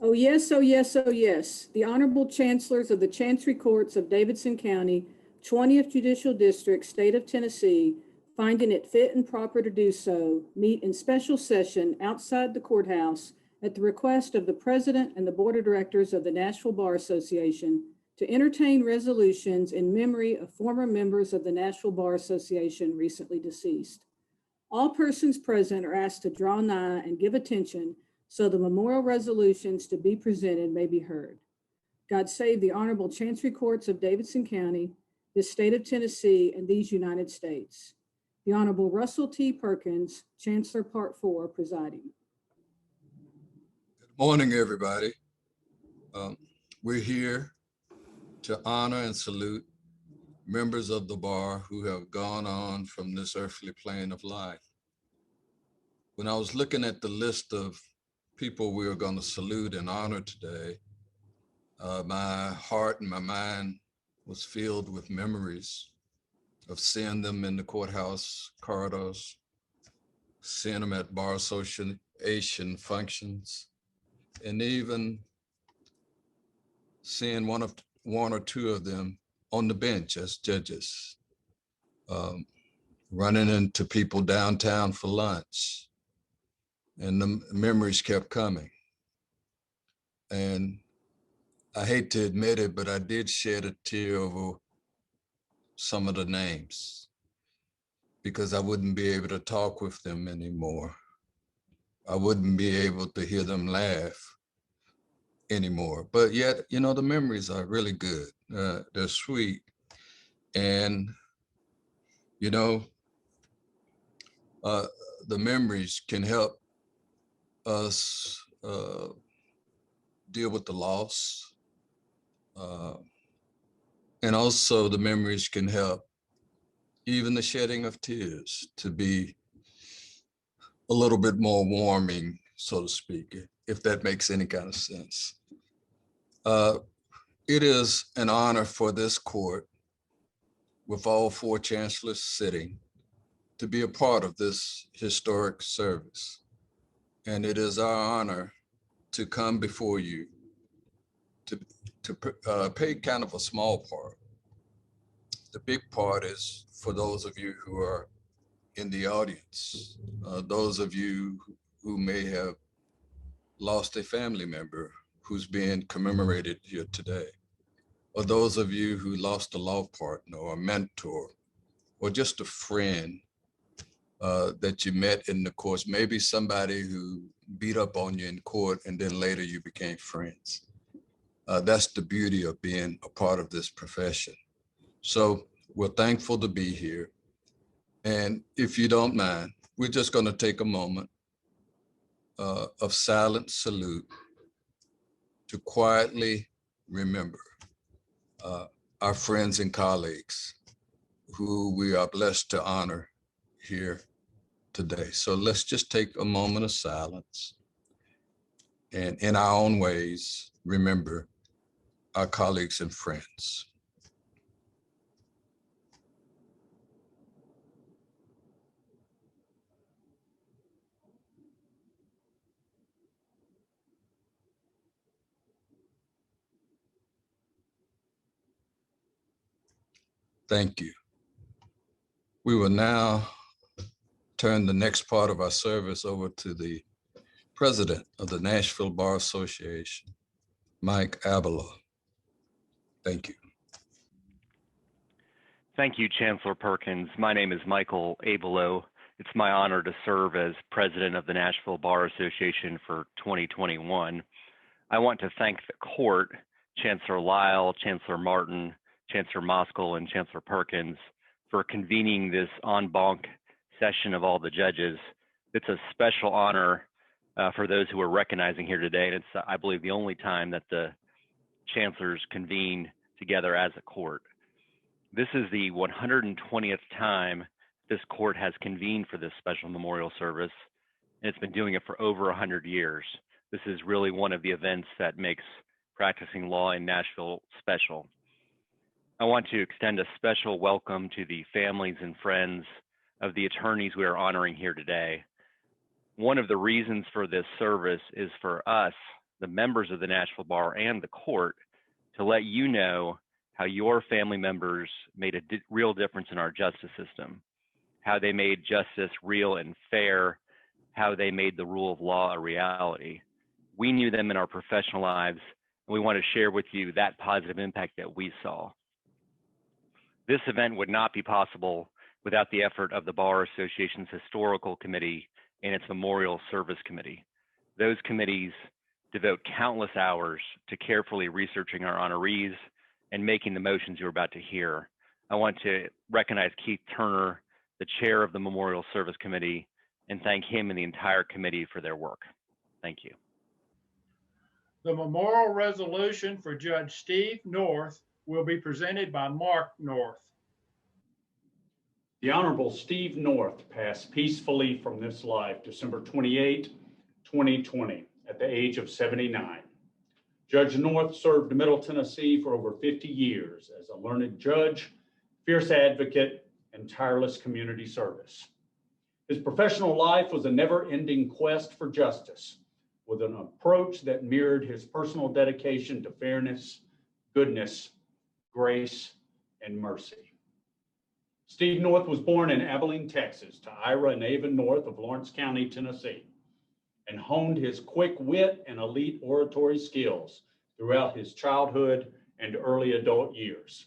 Oh yes, oh yes, oh yes. The Honorable Chancellors of the Chancery Courts of Davidson County, 20th Judicial District, State of Tennessee, finding it fit and proper to do so, meet in special session outside the courthouse at the request of the President and the Board of Directors of the Nashville Bar Association to entertain resolutions in memory of former members of the Nashville Bar Association recently deceased. All persons present are asked to draw nigh and give attention so the memorial resolutions to be presented may be heard. God save the Honorable Chancery Courts of Davidson County, this state of Tennessee, and these United States. The Honorable Russell T. Perkins, Chancellor Part 4, presiding. Good morning, everybody. We're here to honor and salute members of the bar who have gone on from this earthly plane of life. When I was looking at the list of people we are going to salute and honor today, my heart and my mind was filled with memories of seeing them in the courthouse corridors, seeing them at bar association functions, and even seeing one or two of them on the bench as judges, running into people downtown for lunch. And the memories kept coming. And I hate to admit it, but I did shed a tear over some of the names because I wouldn't be able to talk with them anymore. I wouldn't be able to hear them laugh anymore. But yet, you know, the memories are really good. They're sweet. And, you know, the memories can help us deal with the loss. And also the memories can help even the shedding of tears to be a little bit more warming, so to speak, if that makes any kind of sense. It is an honor for this court, with all four chancellors sitting, to be a part of this historic service. And it is our honor to come before you to pay kind of a small part. The big part is for those of you who are in the audience, those of you who may have lost a family member who's being commemorated here today, or those of you who lost a law partner or a mentor, or just a friend that you met in the course, maybe somebody who beat up on you in court and then later you became friends. That's the beauty of being a part of this profession. So we're thankful to be here. And if you don't mind, we're just going to take a moment of silent salute to quietly remember our friends and colleagues who we are blessed to honor here today. So let's just take a moment of silence and in our own ways, remember our colleagues and friends. Thank you. We will now turn the next part of our service over to the President of the Nashville Bar Association, Mike Abello. Thank you. Thank you, Chancellor Perkins. My name is Michael Abello. It's my honor to serve as President of the Nashville Bar Association for 2021. I want to thank the court, Chancellor Lyle, Chancellor Martin, Chancellor Moskal, and Chancellor Perkins for convening this en banc session of all the judges. It's a special honor for those who are recognizing here today, and it's, I believe, the only time that the chancellors convene together as a court. This is the 120th time this court has convened for this special memorial service, and it's been doing it for over 100 years. This is really one of the events that makes practicing law in Nashville special. I want to extend a special welcome to the families and friends of the attorneys we are honoring here today. One of the reasons for this service is for us, the members of the Nashville Bar and the court to let you know how your family members made a real difference in our justice system, how they made justice real and fair, how they made the rule of law a reality. We knew them in our professional lives, and we want to share with you that positive impact that we saw. This event would not be possible without the effort of the Bar Association's Historical Committee and its Memorial Service Committee. Those committees devote countless hours to carefully researching our honorees and making the motions you're about to hear. I want to recognize Keith Turner, the chair of the Memorial Service Committee, and thank him and the entire committee for their work. Thank you. The memorial resolution for Judge Steve North will be presented by Mark North. The Honorable Steve North passed peacefully from this life December 28, 2020, at the age of 79. Judge North served Middle Tennessee for over 50 years as a learned judge, fierce advocate, and tireless community service. His professional life was a never-ending quest for justice, with an approach that mirrored his personal dedication to fairness, goodness, grace, and mercy. Steve North was born in Abilene, Texas, to Ira and Ava North of Lawrence County, Tennessee, and honed his quick wit and elite oratory skills throughout his childhood and early adult years.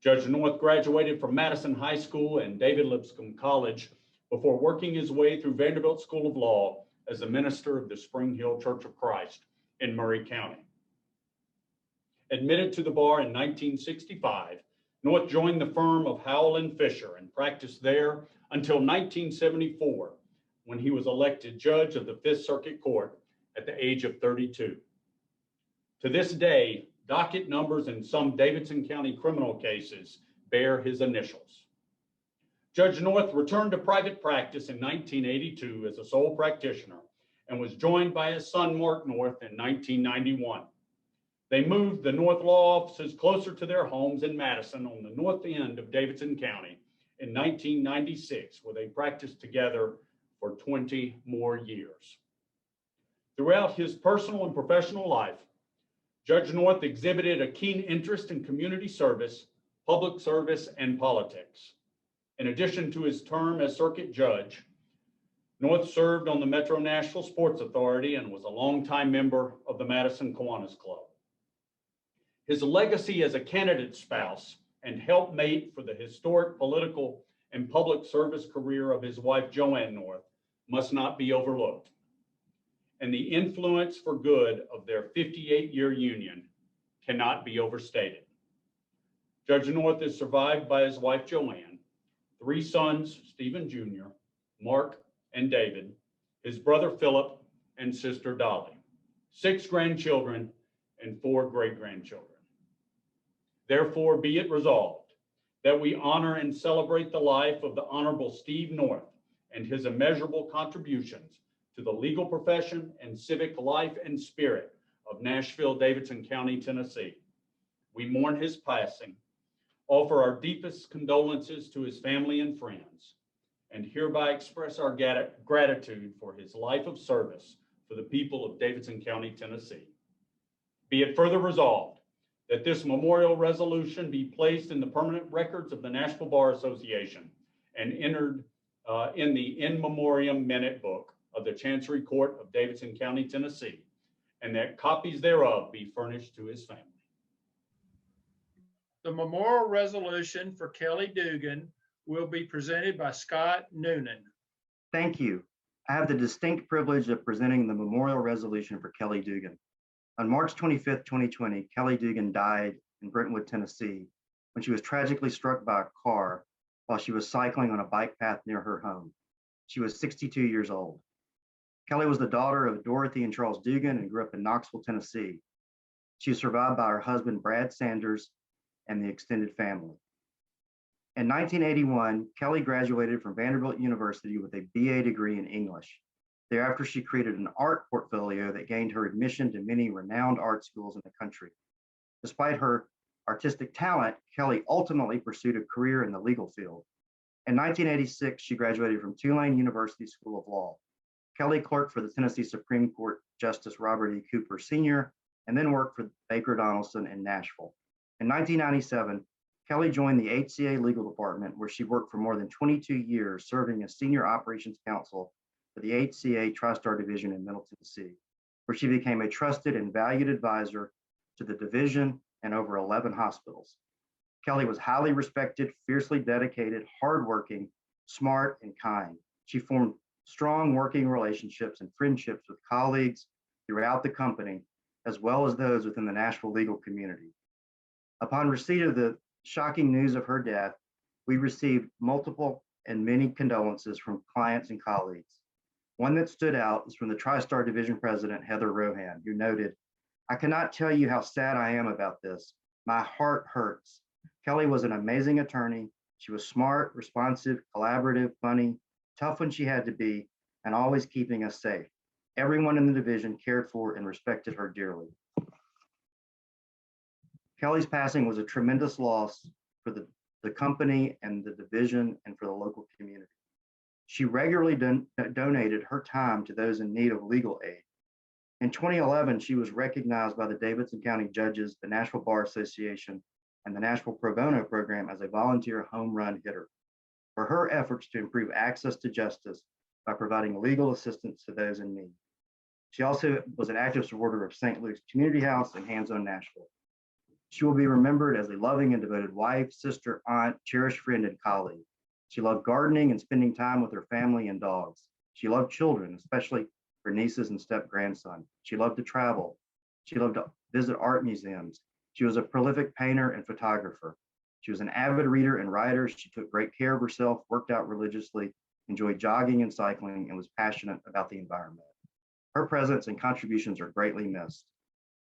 Judge North graduated from Madison High School and David Lipscomb College before working his way through Vanderbilt School of Law as a minister of the Spring Hill Church of Christ in Murray County. Admitted to the bar in 1965, North joined the firm of Howell and Fisher and practiced there until 1974, when he was elected judge of the Fifth Circuit Court at the age of 32. To this day, docket numbers in some Davidson County criminal cases bear his initials. Judge North returned to private practice in 1982 as a sole practitioner and was joined by his son, Mark North, in 1991. They moved the North law offices closer to their homes in Madison on the north end of Davidson County in 1996, where they practiced together for 20 more years. Throughout his personal and professional life, Judge North exhibited a keen interest in community service, public service, and politics. In addition to his term as circuit judge, North served on the Metro Nashville Sports Authority and was a longtime member of the Madison Kiwanis Club. His legacy as a candidate spouse and helpmate for the historic political and public service career of his wife, Joanne North, must not be overlooked. And the influence for good of their 58-year union cannot be overstated. Judge North is survived by his wife, Joanne, 3 sons, Stephen Jr., Mark, and David, his brother, Philip, and sister, Dolly, 6 grandchildren, and 4 great-grandchildren. Therefore, be it resolved that we honor and celebrate the life of the Honorable Steve North and his immeasurable contributions to the legal profession and civic life and spirit of Nashville, Davidson County, Tennessee. We mourn his passing, offer our deepest condolences to his family and friends, and hereby express our gratitude for his life of service for the people of Davidson County, Tennessee. Be it further resolved that this memorial resolution be placed in the permanent records of the Nashville Bar Association and entered in the in memoriam minute book of the Chancery Court of Davidson County, Tennessee, and that copies thereof be furnished to his family. The memorial resolution for Kelly Dugan will be presented by Scott Noonan. Thank you. I have the distinct privilege of presenting the memorial resolution for Kelly Dugan. On March 25th, 2020, Kelly Dugan died in Brentwood, Tennessee, when she was tragically struck by a car while she was cycling on a bike path near her home. She was 62 years old. Kelly was the daughter of Dorothy and Charles Dugan and grew up in Knoxville, Tennessee. She was survived by her husband, Brad Sanders, and the extended family. In 1981, Kelly graduated from Vanderbilt University with a BA degree in English. Thereafter, she created an art portfolio that gained her admission to many renowned art schools in the country. Despite her artistic talent, Kelly ultimately pursued a career in the legal field. In 1986, she graduated from Tulane University School of Law. Kelly clerked for the Tennessee Supreme Court Justice Robert E. Cooper Sr., and then worked for Baker Donaldson in Nashville. In 1997, Kelly joined the HCA Legal Department, where she worked for more than 22 years, serving as Senior Operations Counsel for the HCA TriStar Division in Middle Tennessee, where she became a trusted and valued advisor to the division and over 11 hospitals. Kelly was highly respected, fiercely dedicated, hardworking, smart, and kind. She formed strong working relationships and friendships with colleagues throughout the company, as well as those within the Nashville legal community. Upon receipt of the shocking news of her death, we received multiple and many condolences from clients and colleagues. One that stood out is from the TriStar Division President, Heather Rohan, who noted, "I cannot tell you how sad I am about this. My heart hurts. Kelly was an amazing attorney. She was smart, responsive, collaborative, funny, tough when she had to be, and always keeping us safe. Everyone in the division cared for and respected her dearly." Kelly's passing was a tremendous loss for the company and the division and for the local community. She regularly donated her time to those in need of legal aid. In 2011, she was recognized by the Davidson County Judges, the Nashville Bar Association, and the Nashville Pro Bono Program as a volunteer home run hitter for her efforts to improve access to justice by providing legal assistance to those in need. She also was an active supporter of St. Luke's Community House and Hands on Nashville. She will be remembered as a loving and devoted wife, sister, aunt, cherished friend, and colleague. She loved gardening and spending time with her family and dogs. She loved children, especially her nieces and step-grandson. She loved to travel. She loved to visit art museums. She was a prolific painter and photographer. She was an avid reader and writer. She took great care of herself, worked out religiously, enjoyed jogging and cycling, and was passionate about the environment. Her presence and contributions are greatly missed.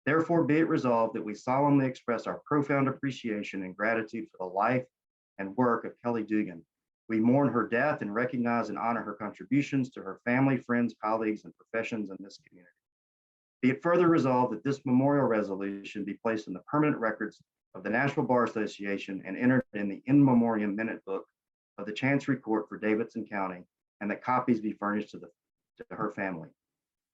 Therefore, be it resolved that we solemnly express our profound appreciation and gratitude for the life and work of Kelly Dugan. We mourn her death and recognize and honor her contributions to her family, friends, colleagues, and professions in this community. Be it further resolved that this memorial resolution be placed in the permanent records of the Nashville Bar Association and entered in the in memoriam minute book of the Chancery Court for Davidson County, and that copies be furnished to her family.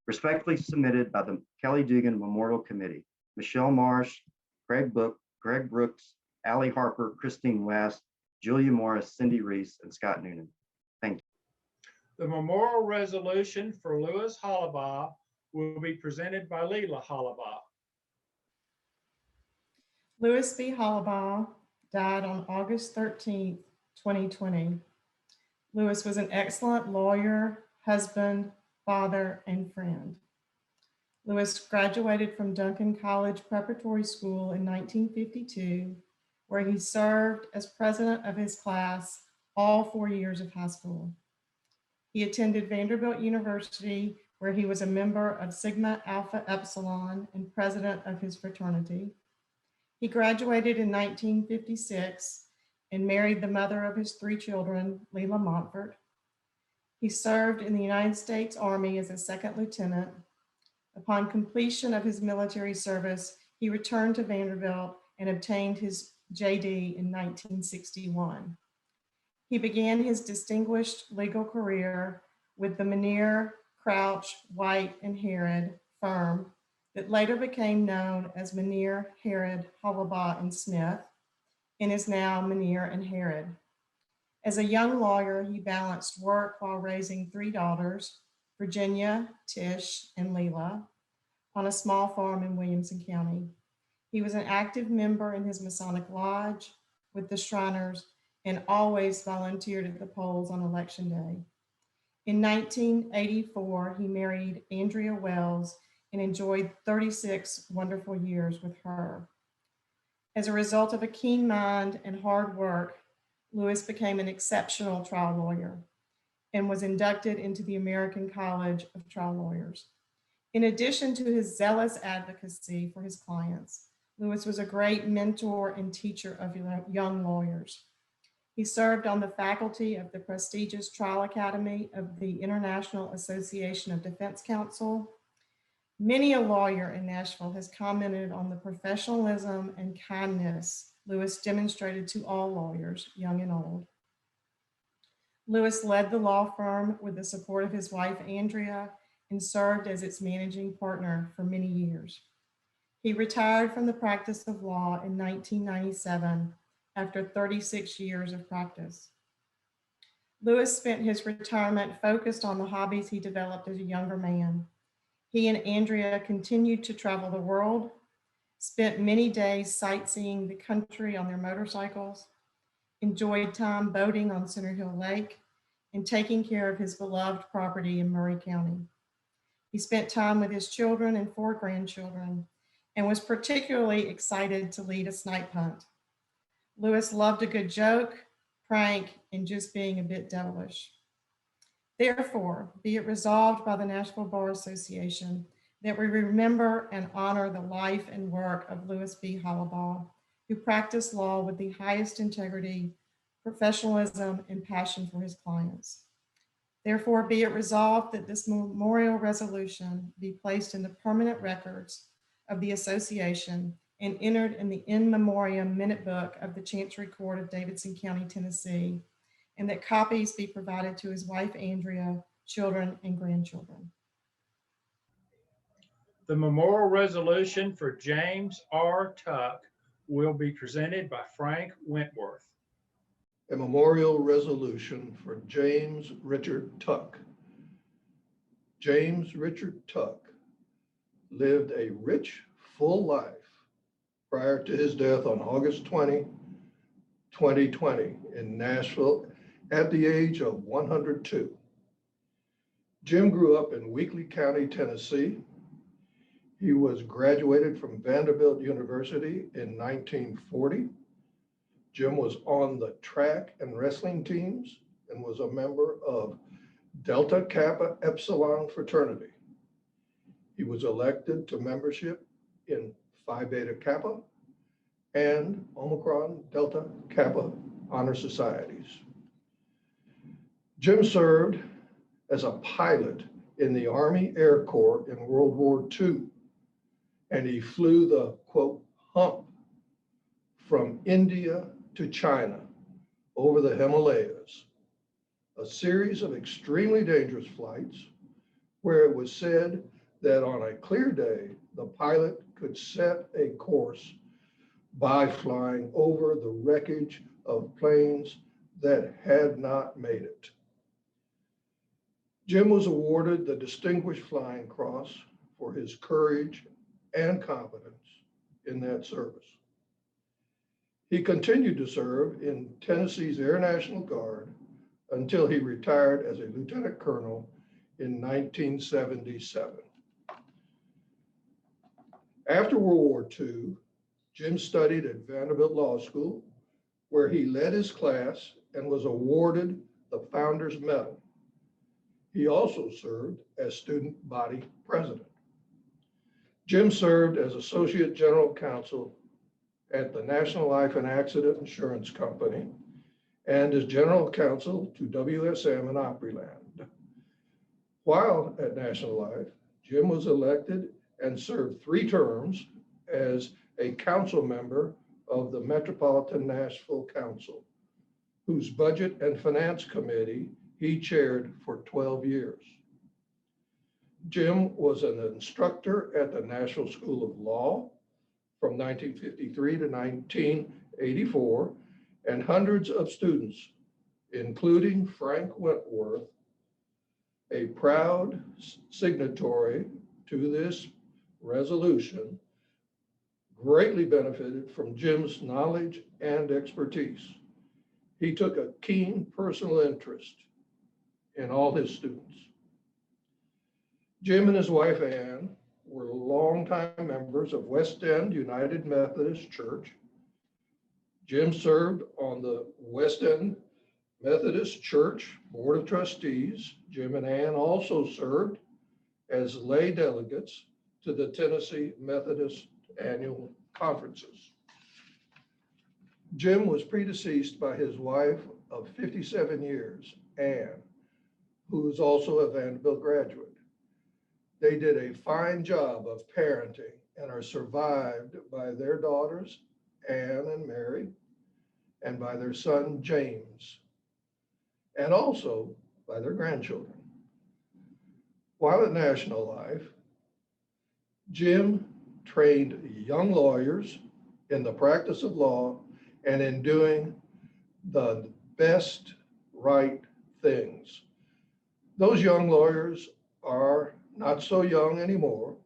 Respectfully submitted by the Kelly Dugan Memorial Committee, Michelle Marsh, Greg Brooks, Allie Harper, Christine West, Julia Morris, Cindy Reese, and Scott Noonan. Thank you. The memorial resolution for Lewis Hollabaugh will be presented by Leila Hollabaugh. Lewis B. Hollabaugh died on August 13th, 2020. Lewis was an excellent lawyer, husband, father, and friend. Lewis graduated from Dugan College Preparatory School in 1952, where he served as president of his class all 4 years of high school. He attended Vanderbilt University, where he was a member of Sigma Alpha Epsilon and president of his fraternity. He graduated in 1956 and married the mother of his 3 children, Leila Montfort. He served in the United States Army as a second lieutenant. Upon completion of his military service, he returned to Vanderbilt and obtained his JD in 1961. He began his distinguished legal career with the Menier, Crouch, White, and Herod firm that later became known as Menier, Herod, Hollabaugh, and Smith, and is now Menier and Herod. As a young lawyer, he balanced work while raising 3 daughters, Virginia, Tish, and Leila, on a small farm in Williamson County. He was an active member in his Masonic Lodge with the Shriners and always volunteered at the polls on election day. In 1984, he married Andrea Wells and enjoyed 36 wonderful years with her. As a result of a keen mind and hard work, Lewis became an exceptional trial lawyer and was inducted into the American College of Trial Lawyers. In addition to his zealous advocacy for his clients, Lewis was a great mentor and teacher of young lawyers. He served on the faculty of the prestigious Trial Academy of the International Association of Defense Counsel. Many a lawyer in Nashville has commented on the professionalism and kindness Lewis demonstrated to all lawyers, young and old. Lewis led the law firm with the support of his wife, Andrea, and served as its managing partner for many years. He retired from the practice of law in 1997 after 36 years of practice. Lewis spent his retirement focused on the hobbies he developed as a younger man. He and Andrea continued to travel the world, spent many days sightseeing the country on their motorcycles, enjoyed time boating on Center Hill Lake, and taking care of his beloved property in Murray County. He spent time with his children and 4 grandchildren and was particularly excited to lead a snipe hunt. Lewis loved a good joke, prank, and just being a bit devilish. Therefore, be it resolved by the Nashville Bar Association that we remember and honor the life and work of Lewis B. Hollabaugh, who practiced law with the highest integrity, professionalism, and passion for his clients. Therefore, be it resolved that this memorial resolution be placed in the permanent records of the association and entered in the in memoriam minute book of the Chancery Court of Davidson County, Tennessee, and that copies be provided to his wife, Andrea, children, and grandchildren. The memorial resolution for James R. Tuck will be presented by Frank Wentworth. A memorial resolution for James Richard Tuck. James Richard Tuck lived a rich, full life prior to his death on August 20, 2020 in Nashville at the age of 102. Jim grew up in Weakley County, Tennessee. He was graduated from Vanderbilt University in 1940. Jim was on the track and wrestling teams and was a member of Delta Kappa Epsilon fraternity. He was elected to membership in Phi Beta Kappa and Omicron Delta Kappa honor societies. Jim served as a pilot in the Army Air Corps in World War II, and he flew the, quote, hump from India to China over the Himalayas, a series of extremely dangerous flights where it was said that on a clear day, the pilot could set a course by flying over the wreckage of planes that had not made it. Jim was awarded the Distinguished Flying Cross for his courage and competence in that service. He continued to serve in Tennessee's Air National Guard until he retired as a lieutenant colonel in 1977. After World War II, Jim studied at Vanderbilt Law School, where he led his class and was awarded the Founders Medal. He also served as student body president. Jim served as Associate General Counsel at the National Life and Accident Insurance Company and as General Counsel to WSM and Opryland. While at National Life, Jim was elected and served 3 terms as a council member of the Metropolitan Nashville Council, whose Budget and Finance Committee he chaired for 12 years. Jim was an instructor at the National School of Law from 1953 to 1984, and hundreds of students, including Frank Wentworth, a proud signatory to this resolution, greatly benefited from Jim's knowledge and expertise. He took a keen personal interest in all his students. Jim and his wife, Ann, were longtime members of West End United Methodist Church. Jim served on the West End Methodist Church Board of Trustees. Jim and Ann also served as lay delegates to the Tennessee Methodist annual conferences. Jim was predeceased by his wife of 57 years, Ann, who is also a Vanderbilt graduate. They did a fine job of parenting and are survived by their daughters, Ann and Mary, and by their son, James. and also by their grandchildren. While at National Life, Jim trained young lawyers in the practice of law and in doing the best right things. Those young lawyers are not so young anymore,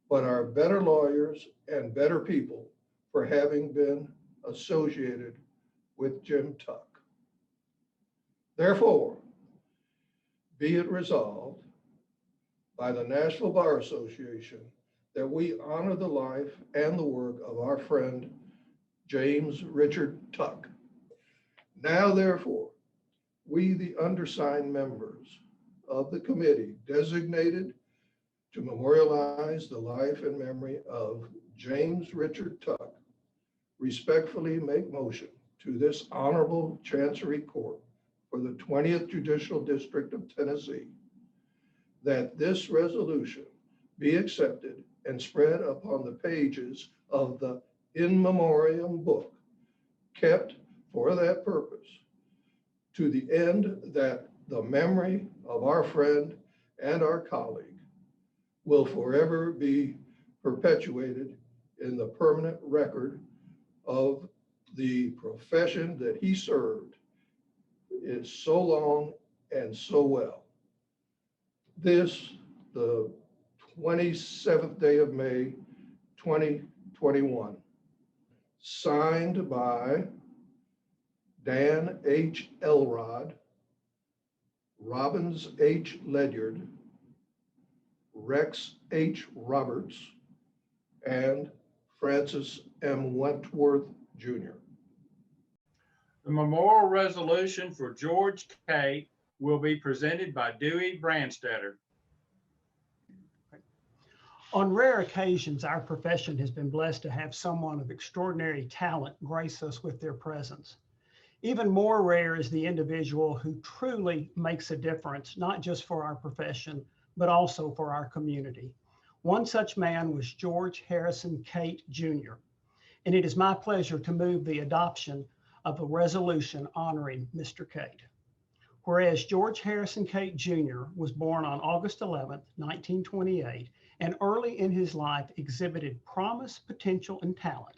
but are better lawyers and better people for having been associated with Jim Tuck. Therefore, be it resolved by the Nashville Bar Association that we honor the life and the work of our friend, James Richard Tuck. Now, therefore, we, the undersigned members of the committee designated to memorialize the life and memory of James Richard Tuck, respectfully make motion to this honorable Chancery Court for the 20th Judicial District of Tennessee, that this resolution be accepted and spread upon the pages of the in memoriam book, kept for that purpose, to the end that the memory of our friend and our colleague will forever be perpetuated in the permanent record of the profession that he served is so long and so well. This, the 27th day of May, 2021, signed by Dan H. Elrod, Robbins H. Ledyard, Rex H. Roberts, and Francis M. Wentworth, Jr. The memorial resolution for George Cate will be presented by Dewey Brandstetter. On rare occasions, our profession has been blessed to have someone of extraordinary talent grace us with their presence. Even more rare is the individual who truly makes a difference, not just for our profession, but also for our community. One such man was George Harrison Cate, Jr., and it is my pleasure to move the adoption of a resolution honoring Mr. Cate. Whereas George Harrison Cate, Jr. was born on August 11, 1928, and early in his life exhibited promise, potential, and talent,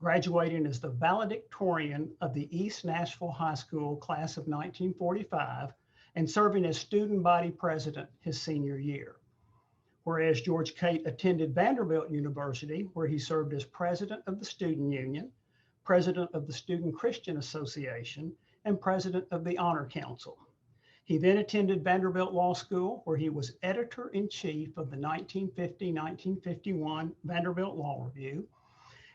graduating as the valedictorian of the East Nashville High School class of 1945 and serving as student body president his senior year. Whereas George Cate attended Vanderbilt University, where he served as president of the Student Union, president of the Student Christian Association, and president of the Honor Council. He then attended Vanderbilt Law School, where he was editor-in-chief of the 1950-1951 Vanderbilt Law Review,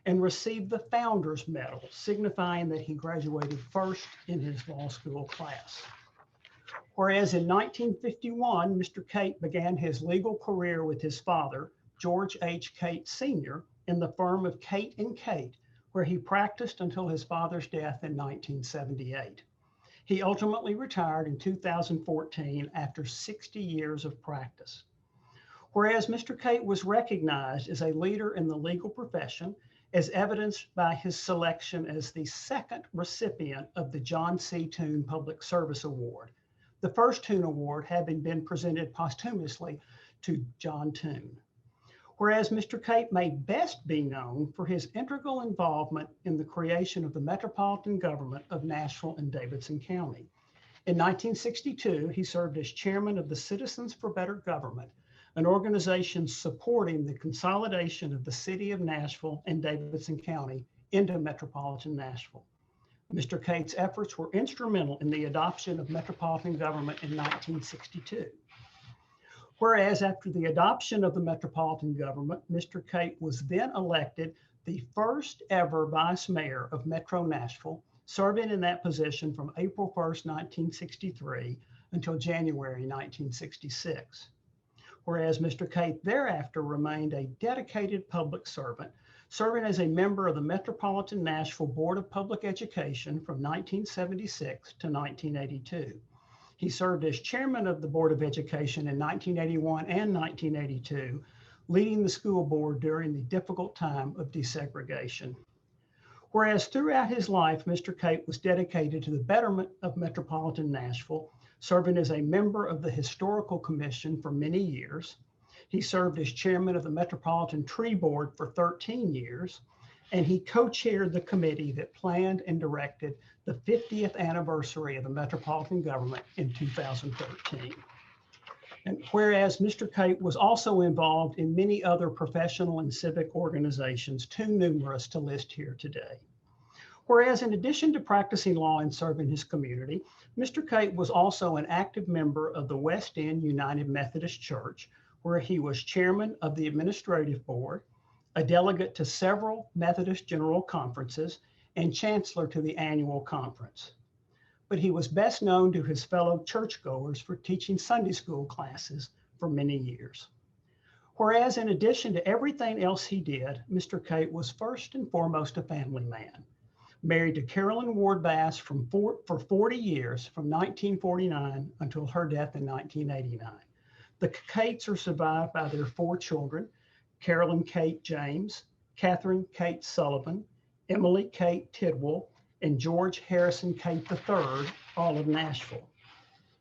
and received the Founders Medal, signifying that he graduated first in his law school class. Whereas in 1951, Mr. Cate began his legal career with his father, George H. Cate Sr., in the firm of Cate & Cate, where he practiced until his father's death in 1978. He ultimately retired in 2014 after 60 years of practice. Whereas Mr. Cate was recognized as a leader in the legal profession, as evidenced by his selection as the second recipient of the John C. Toone Public Service Award, the first Toone Award having been presented posthumously to John Toone. Whereas Mr. Cate may best be known for his integral involvement in the creation of the metropolitan government of Nashville and Davidson County. In 1962, he served as chairman of the Citizens for Better Government, an organization supporting the consolidation of the city of Nashville and Davidson County into metropolitan Nashville. Mr. Cate's efforts were instrumental in the adoption of metropolitan government in 1962. Whereas after the adoption of the metropolitan government, Mr. Cate was then elected the first ever vice mayor of Metro Nashville, serving in that position from April 1st, 1963 until January 1966. Whereas Mr. Cate thereafter remained a dedicated public servant, serving as a member of the Metropolitan Nashville Board of Public Education from 1976 to 1982. He served as chairman of the Board of Education in 1981 and 1982, leading the school board during the difficult time of desegregation. Whereas throughout his life, Mr. Cate was dedicated to the betterment of metropolitan Nashville, serving as a member of the Historical Commission for many years. He served as chairman of the Metropolitan Tree Board for 13 years, and he co-chaired the committee that planned and directed the 50th anniversary of the metropolitan government in 2013. And whereas Mr. Cate was also involved in many other professional and civic organizations, too numerous to list here today. Whereas in addition to practicing law and serving his community, Mr. Cate was also an active member of the West End United Methodist Church, where he was chairman of the administrative board, a delegate to several Methodist General Conferences, and chancellor to the annual conference. But he was best known to his fellow churchgoers for teaching Sunday school classes for many years. Whereas in addition to everything else he did, Mr. Cate was first and foremost a family man. Married to Carolyn Ward Bass for 40 years, from 1949 until her death in 1989. The Cates are survived by their 4 children, Carolyn Cate James, Catherine Cate Sullivan, Emily Cate Tidwell, and George Harrison Cate III, all of Nashville.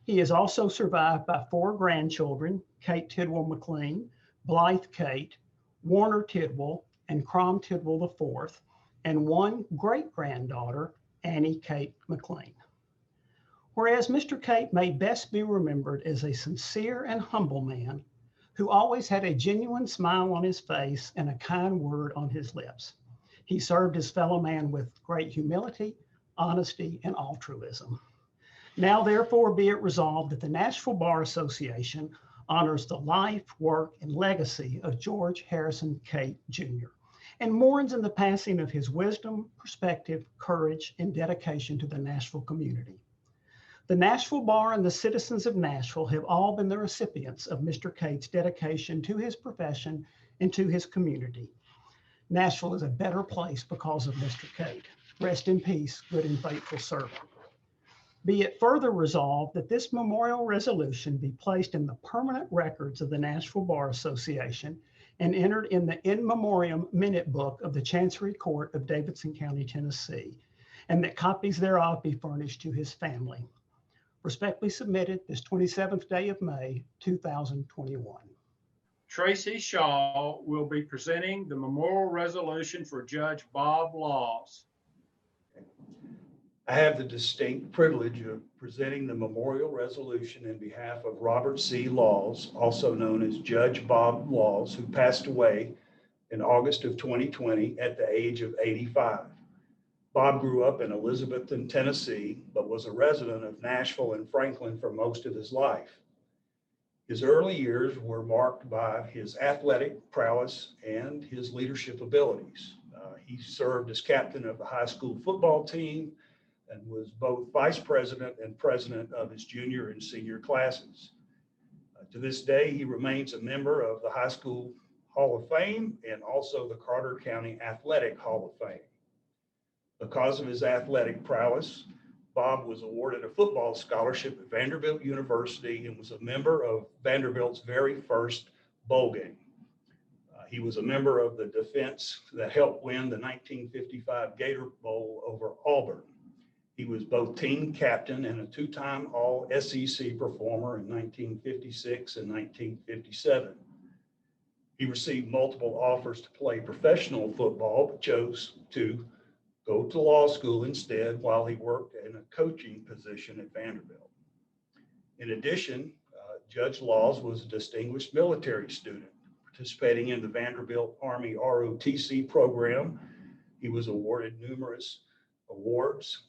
He is also survived by 4 grandchildren, Cate Tidwell McLean, Blythe Cate, Warner Tidwell, and Crom Tidwell IV, and 1 great-granddaughter, Annie Cate McLean. Whereas Mr. Cate may best be remembered as a sincere and humble man who always had a genuine smile on his face and a kind word on his lips. He served his fellow man with great humility, honesty, and altruism. Now, therefore, be it resolved that the Nashville Bar Association honors the life, work, and legacy of George Harrison Cate Jr. and mourns in the passing of his wisdom, perspective, courage, and dedication to the Nashville community. The Nashville Bar and the citizens of Nashville have all been the recipients of Mr. Cate's dedication to his profession and to his community. Nashville is a better place because of Mr. Cate. Rest in peace, good and faithful servant. Be it further resolved that this memorial resolution be placed in the permanent records of the Nashville Bar Association and entered in the in memoriam minute book of the Chancery Court of Davidson County, Tennessee, and that copies thereof be furnished to his family. Respectfully submitted this 27th day of May, 2021. Tracy Shaw will be presenting the memorial resolution for Judge Bob Laws. I have the distinct privilege of presenting the memorial resolution in behalf of Robert C. Laws, also known as Judge Bob Laws, who passed away in August of 2020 at the age of 85. Bob grew up in Elizabethton, Tennessee, but was a resident of Nashville and Franklin for most of his life. His early years were marked by his athletic prowess and his leadership abilities. He served as captain of the high school football team and was both vice president and president of his junior and senior classes. To this day, he remains a member of the High School Hall of Fame and also the Carter County Athletic Hall of Fame. Because of his athletic prowess, Bob was awarded a football scholarship at Vanderbilt University and was a member of Vanderbilt's very first bowl game. He was a member of the defense that helped win the 1955 Gator Bowl over Auburn. He was both team captain and a 2-time All-SEC performer in 1956 and 1957. He received multiple offers to play professional football, but chose to go to law school instead while he worked in a coaching position at Vanderbilt. In addition, Judge Laws was a distinguished military student, participating in the Vanderbilt Army ROTC program. He was awarded numerous awards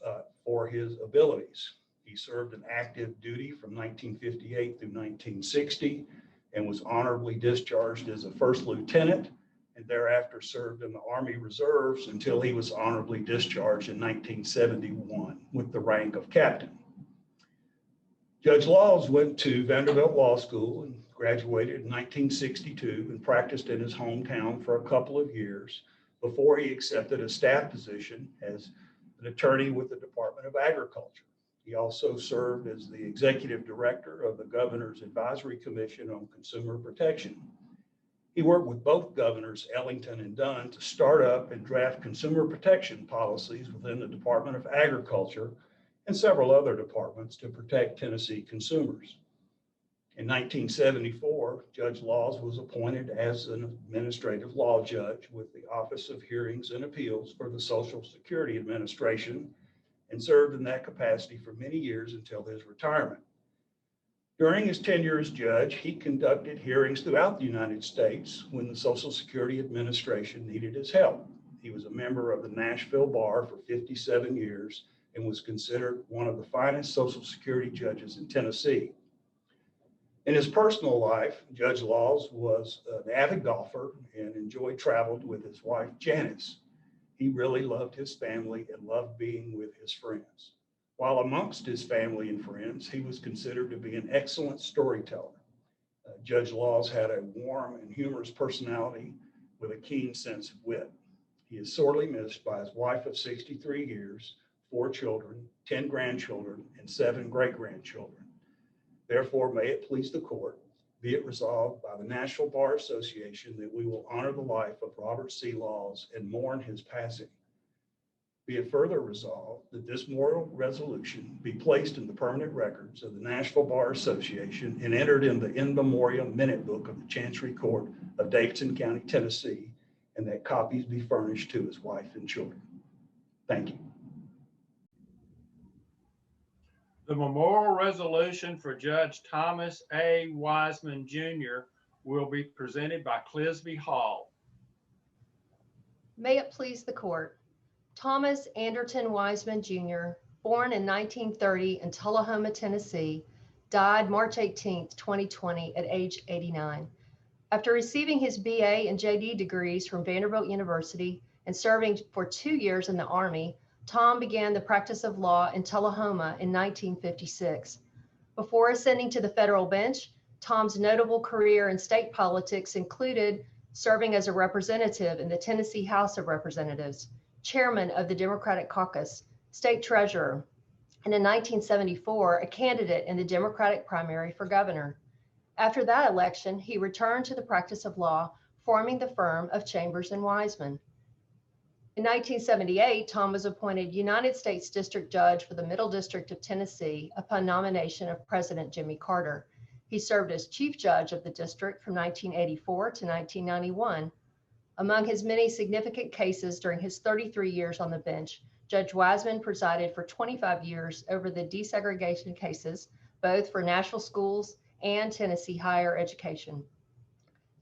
for his abilities. He served in active duty from 1958 through 1960 and was honorably discharged as a first lieutenant, and thereafter served in the Army Reserves until he was honorably discharged in 1971 with the rank of captain. Judge Laws went to Vanderbilt Law School and graduated in 1962 and practiced in his hometown for a couple of years before he accepted a staff position as an attorney with the Department of Agriculture. He also served as the executive director of the Governor's Advisory Commission on Consumer Protection. He worked with both governors, Ellington and Dunn, to start up and draft consumer protection policies within the Department of Agriculture and several other departments to protect Tennessee consumers. In 1974, Judge Laws was appointed as an administrative law judge with the Office of Hearings and Appeals for the Social Security Administration and served in that capacity for many years until his retirement. During his tenure as judge, he conducted hearings throughout the United States when the Social Security Administration needed his help. He was a member of the Nashville Bar for 57 years and was considered one of the finest Social Security judges in Tennessee. In his personal life, Judge Laws was an avid golfer and enjoyed traveling with his wife, Janice. He really loved his family and loved being with his friends. While amongst his family and friends, he was considered to be an excellent storyteller. Judge Laws had a warm and humorous personality with a keen sense of wit. He is sorely missed by his wife of 63 years, 4 children, 10 grandchildren, and 7 great-grandchildren. Therefore, may it please the court, be it resolved by the Nashville Bar Association that we will honor the life of Robert C. Laws and mourn his passing. Be it further resolved that this memorial resolution be placed in the permanent records of the Nashville Bar Association and entered in the in memoriam minute book of the Chancery Court of Davidson County, Tennessee, and that copies be furnished to his wife and children. Thank you. The memorial resolution for Judge Thomas A. Wiseman, Jr. will be presented by Clisby Hall. May it please the court. Thomas Anderton Wiseman, Jr., born in 1930 in Tullahoma, Tennessee, died March 18, 2020 at age 89. After receiving his BA and JD degrees from Vanderbilt University and serving for 2 years in the Army, Tom began the practice of law in Tullahoma in 1956. Before ascending to the federal bench, Tom's notable career in state politics included serving as a representative in the Tennessee House of Representatives, chairman of the Democratic Caucus, state treasurer, and in 1974, a candidate in the Democratic primary for governor. After that election, he returned to the practice of law, forming the firm of Chambers and Wiseman. In 1978, Tom was appointed United States District Judge for the Middle District of Tennessee upon nomination of President Jimmy Carter. He served as Chief Judge of the district from 1984 to 1991. Among his many significant cases during his 33 years on the bench, Judge Wiseman presided for 25 years over the desegregation cases, both for Nashville schools and Tennessee higher education.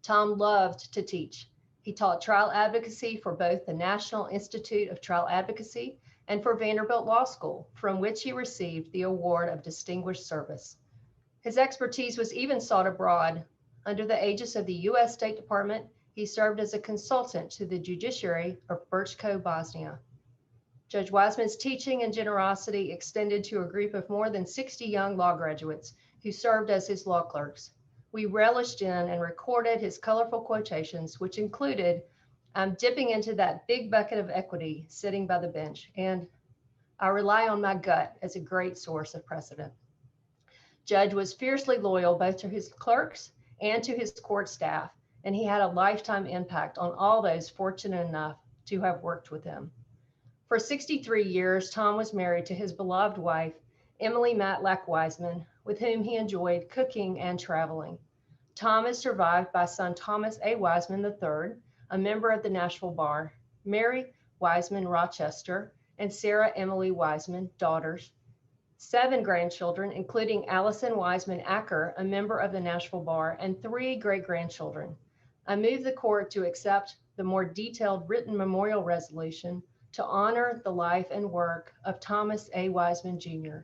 Tom loved to teach. He taught trial advocacy for both the National Institute of Trial Advocacy and for Vanderbilt Law School, from which he received the Award of Distinguished Service. His expertise was even sought abroad. Under the aegis of the U.S. State Department, he served as a consultant to the judiciary of Brčko, Bosnia. Judge Wiseman's teaching and generosity extended to a group of more than 60 young law graduates who served as his law clerks. We relished in and recorded his colorful quotations, which included, "I'm dipping into that big bucket of equity sitting by the bench, and I rely on my gut as a great source of precedent." Judge was fiercely loyal both to his clerks and to his court staff, and he had a lifetime impact on all those fortunate enough to have worked with him. For 63 years, Tom was married to his beloved wife, Emily Matlack Wiseman, with whom he enjoyed cooking and traveling. Tom is survived by son Thomas A. Wiseman III, a member of the Nashville Bar, Mary Wiseman Rochester, and Sarah Emily Wiseman, daughters, 7 grandchildren, including Allison Wiseman Acker, a member of the Nashville Bar, and 3 great-grandchildren. I move the court to accept the more detailed written memorial resolution to honor the life and work of Thomas A. Wiseman, Jr.,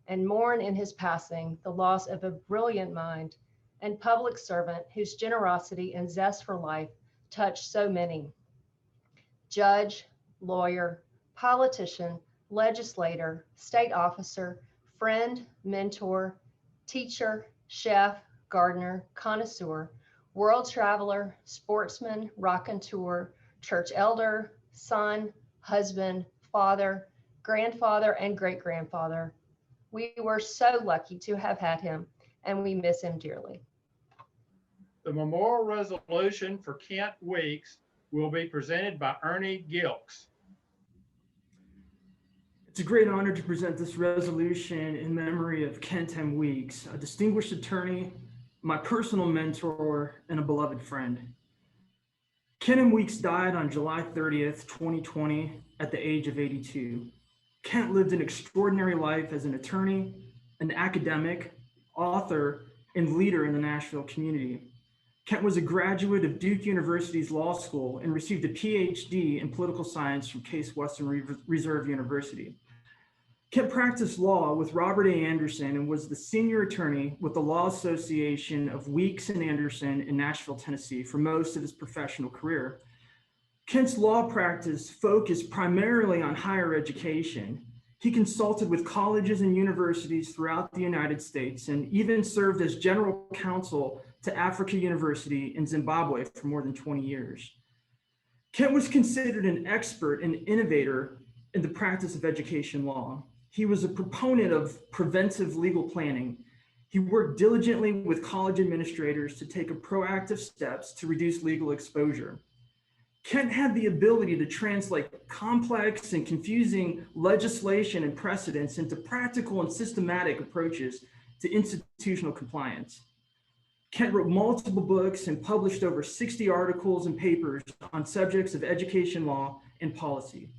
and mourn in his passing the loss of a brilliant mind and public servant whose generosity and zest for life touched so many. Judge, lawyer, politician, legislator, state officer, friend, mentor, teacher, chef, gardener, connoisseur, world traveler, sportsman, raconteur, church elder, son, husband, father, grandfather, and great-grandfather. We were so lucky to have had him, and we miss him dearly. The memorial resolution for Kent Weeks will be presented by Ernie Gilks. It's a great honor to present this resolution in memory of Kent M. Weeks, a distinguished attorney, my personal mentor, and a beloved friend. Kent M. Weeks died on July 30th, 2020, at the age of 82. Kent lived an extraordinary life as an attorney, an academic, author, and leader in the Nashville community. Kent was a graduate of Duke University's law school and received a PhD in political science from Case Western Reserve University. Kent practiced law with Robert A. Anderson and was the senior attorney with the Law Association of Weeks and Anderson in Nashville, Tennessee for most of his professional career. Kent's law practice focused primarily on higher education. He consulted with colleges and universities throughout the United States and even served as general counsel to Africa University in Zimbabwe for more than 20 years. Kent was considered an expert and innovator in the practice of education law. He was a proponent of preventive legal planning. He worked diligently with college administrators to take proactive steps to reduce legal exposure. Kent had the ability to translate complex and confusing legislation and precedents into practical and systematic approaches to institutional compliance. Kent wrote multiple books and published over 60 articles and papers on subjects of education law and policy.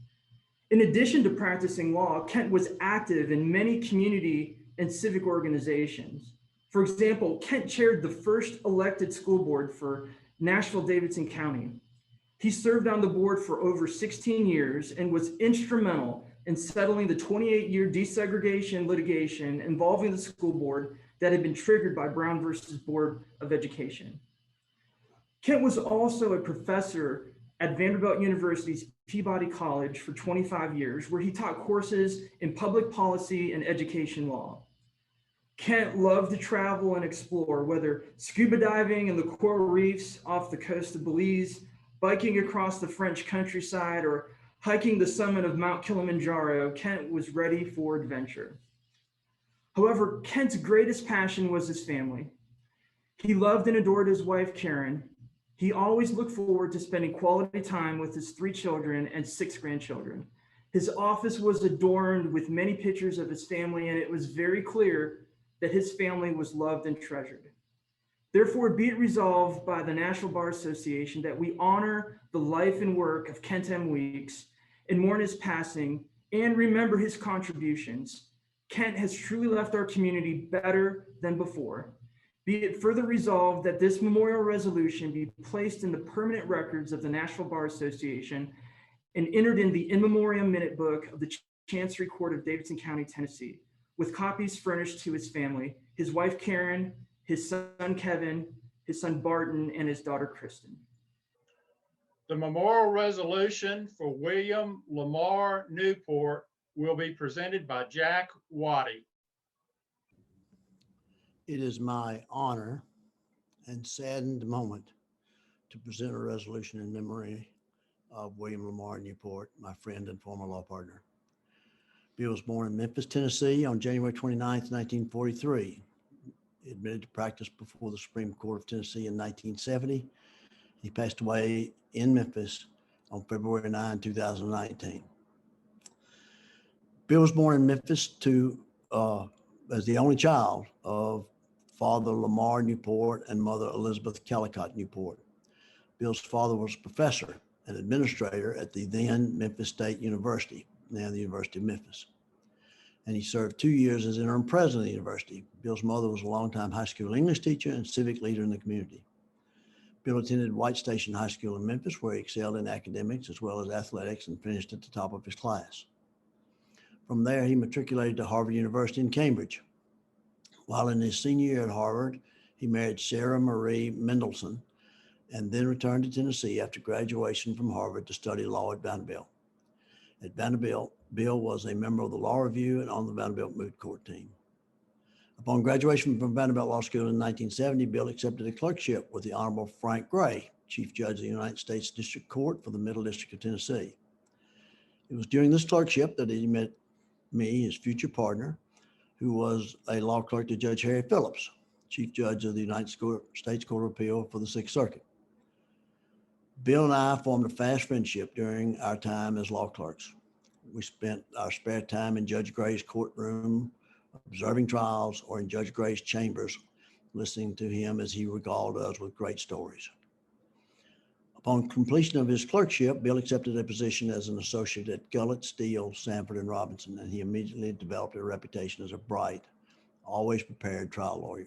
In addition to practicing law, Kent was active in many community and civic organizations. For example, Kent chaired the first elected school board for Nashville-Davidson County. He served on the board for over 16 years and was instrumental in settling the 28-year desegregation litigation involving the school board that had been triggered by Brown versus Board of Education. Kent was also a professor at Vanderbilt University's Peabody College for 25 years, where he taught courses in public policy and education law. Kent loved to travel and explore, whether scuba diving in the coral reefs off the coast of Belize, biking across the French countryside, or hiking the summit of Mount Kilimanjaro. Kent was ready for adventure. However, Kent's greatest passion was his family. He loved and adored his wife, Karen. He always looked forward to spending quality time with his 3 children and 6 grandchildren. His office was adorned with many pictures of his family, and it was very clear that his family was loved and treasured. Therefore, be it resolved by the National Bar Association that we honor the life and work of Kent M. Weeks and mourn his passing and remember his contributions. Kent has truly left our community better than before. Be it further resolved that this memorial resolution be placed in the permanent records of the Nashville Bar Association and entered in the in memoriam minute book of the Chancery Court of Davidson County, Tennessee, with copies furnished to his family, his wife, Karen, his son, Kevin, his son, Barton, and his daughter, Kristen. The memorial resolution for William Lamar Newport will be presented by Jack Waddy. It is my honor and saddened moment to present a resolution in memory of William Lamar Newport, my friend and former law partner. Bill was born in Memphis, Tennessee on January 29th, 1943. He admitted to practice before the Supreme Court of Tennessee in 1970. He passed away in Memphis on February 9, 2019. Bill was born in Memphis as the only child of Father Lamar Newport and Mother Elizabeth Kellicott Newport. Bill's father was a professor and administrator at the then Memphis State University, now the University of Memphis. And he served 2 years as interim president of the university. Bill's mother was a longtime high school English teacher and civic leader in the community. Bill attended White Station High School in Memphis, where he excelled in academics as well as athletics and finished at the top of his class. From there, he matriculated to Harvard University in Cambridge. While in his senior year at Harvard, he married Sarah Marie Mendelson and then returned to Tennessee after graduation from Harvard to study law at Vanderbilt. At Vanderbilt, Bill was a member of the Law Review and on the Vanderbilt Moot Court team. Upon graduation from Vanderbilt Law School in 1970, Bill accepted a clerkship with the Honorable Frank Gray, Chief Judge of the United States District Court for the Middle District of Tennessee. It was during this clerkship that he met me, his future partner, who was a law clerk to Judge Harry Phillips, Chief Judge of the United States Court of Appeal for the Sixth Circuit. Bill and I formed a fast friendship during our time as law clerks. We spent our spare time in Judge Gray's courtroom, observing trials, or in Judge Gray's chambers, listening to him as he regaled us with great stories. Upon completion of his clerkship, Bill accepted a position as an associate at Gullett, Steele, Sanford, and Robinson, and he immediately developed a reputation as a bright, always prepared trial lawyer.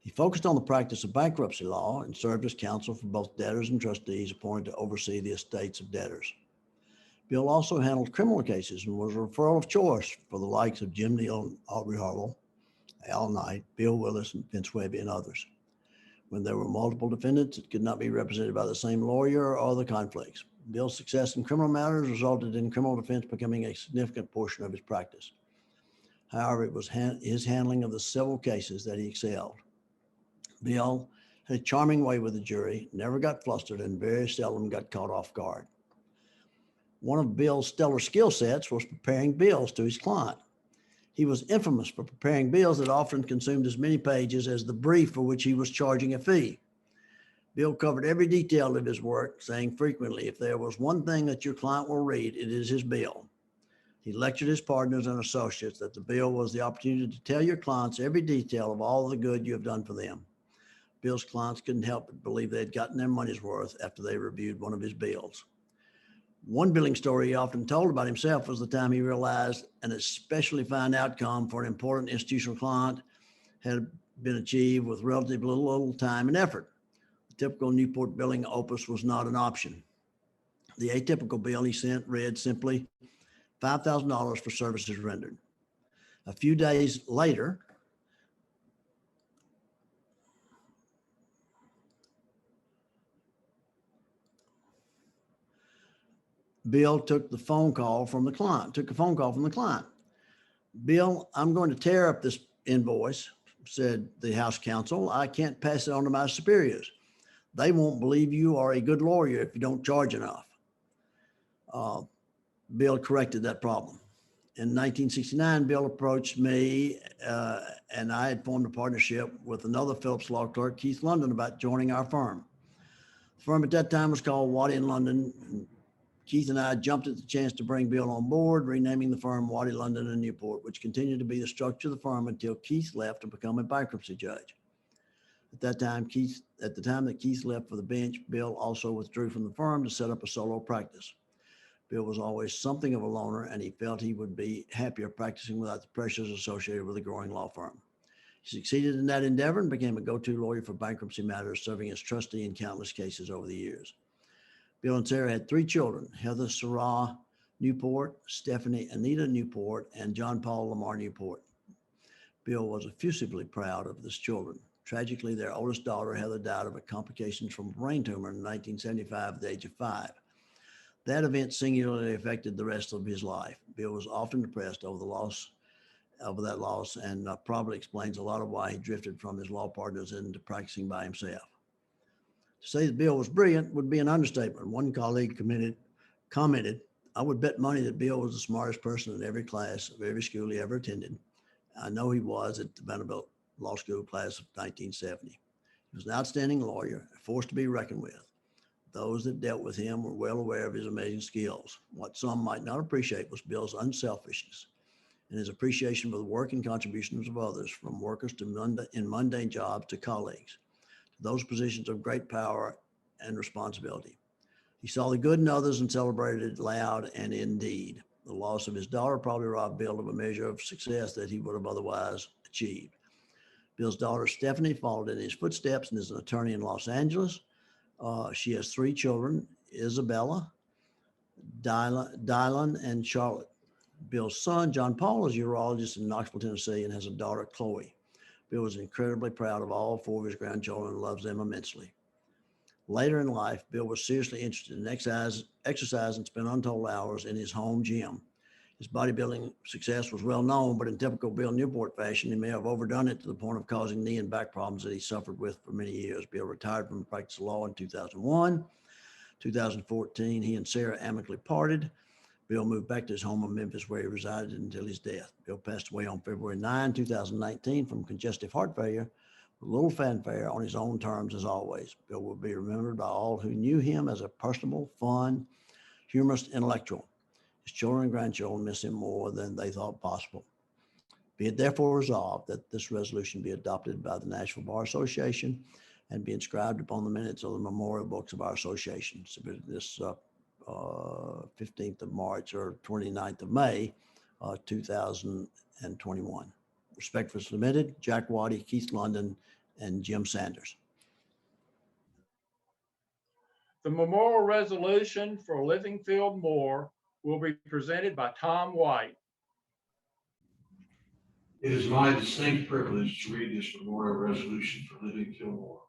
He focused on the practice of bankruptcy law and served as counsel for both debtors and trustees appointed to oversee the estates of debtors. Bill also handled criminal cases and was a referral of choice for the likes of Jim Neal and Aubrey Harwell, Al Knight, Bill Willis, and Vince Webby, and others. When there were multiple defendants, it could not be represented by the same lawyer or other conflicts. Bill's success in criminal matters resulted in criminal defense becoming a significant portion of his practice. However, it was his handling of the civil cases that he excelled. Bill had a charming way with the jury, never got flustered, and very seldom got caught off guard. One of Bill's stellar skill sets was preparing bills to his client. He was infamous for preparing bills that often consumed as many pages as the brief for which he was charging a fee. Bill covered every detail of his work, saying frequently, if there was one thing that your client will read, it is his bill. He lectured his partners and associates that the bill was the opportunity to tell your clients every detail of all the good you have done for them. Bill's clients couldn't help but believe they had gotten their money's worth after they reviewed one of his bills. One billing story he often told about himself was the time he realized an especially fine outcome for an important institutional client had been achieved with relatively little time and effort. The typical Newport billing opus was not an option. The atypical bill he sent read simply $5,000 for services rendered. A few days later, Bill took a phone call from the client. Bill, I'm going to tear up this invoice, said the House counsel. I can't pass it on to my superiors. They won't believe you are a good lawyer if you don't charge enough. Bill corrected that problem. In 1969, Bill approached me and I had formed a partnership with another Phillips law clerk, Keith London, about joining our firm. The firm at that time was called Waddy & London. Keith and I jumped at the chance to bring Bill on board, renaming the firm Waddy, London & Newport, which continued to be the structure of the firm until Keith left to become a bankruptcy judge. At the time that Keith left for the bench, Bill also withdrew from the firm to set up a solo practice. Bill was always something of a loner, and he felt he would be happier practicing without the pressures associated with a growing law firm. He succeeded in that endeavor and became a go-to lawyer for bankruptcy matters, serving as trustee in countless cases over the years. Bill and Sarah had 3 children, Heather Sarah Newport, Stephanie Anita Newport, and John Paul Lamar Newport. Bill was effusively proud of his children. Tragically, their oldest daughter, Heather, died of complications from a brain tumor in 1975 at the age of 5. That event singularly affected the rest of his life. Bill was often depressed over that loss, and probably explains a lot of why he drifted from his law partners into practicing by himself. To say that Bill was brilliant would be an understatement. One colleague commented, I would bet money that Bill was the smartest person in every class of every school he ever attended. I know he was at the Vanderbilt Law School class of 1970. He was an outstanding lawyer, a force to be reckoned with. Those that dealt with him were well aware of his amazing skills. What some might not appreciate was Bill's unselfishness and his appreciation for the work and contributions of others, from workers in mundane jobs to colleagues, to those positions of great power and responsibility. He saw the good in others and celebrated it loud and in deed. The loss of his daughter probably robbed Bill of a measure of success that he would have otherwise achieved. Bill's daughter, Stephanie, followed in his footsteps and is an attorney in Los Angeles. She has 3 children, Isabella, Dylan, and Charlotte. Bill's son, John Paul, is a urologist in Knoxville, Tennessee, and has a daughter, Chloe. Bill was incredibly proud of all 4 of his grandchildren and loves them immensely. Later in life, Bill was seriously interested in exercise and spent untold hours in his home gym. His bodybuilding success was well known, but in typical Bill Newport fashion, he may have overdone it to the point of causing knee and back problems that he suffered with for many years. Bill retired from the practice of law in 2001. 2014, he and Sarah amicably parted. Bill moved back to his home in Memphis where he resided until his death. Bill passed away on February 9, 2019 from congestive heart failure with little fanfare on his own terms as always. Bill will be remembered by all who knew him as a personable, fun, humorous intellectual. His children and grandchildren miss him more than they thought possible. Be it therefore resolved that this resolution be adopted by the Nashville Bar Association and be inscribed upon the minutes of the memorial books of our association, submitted this 15th of March or 29th of May, 2021. Respectfully submitted, Jack Waddy, Keith London, and Jim Sanders. The memorial resolution for Livingfield Moore will be presented by Tom White. It is my distinct privilege to read this memorial resolution for Livingfield Moore.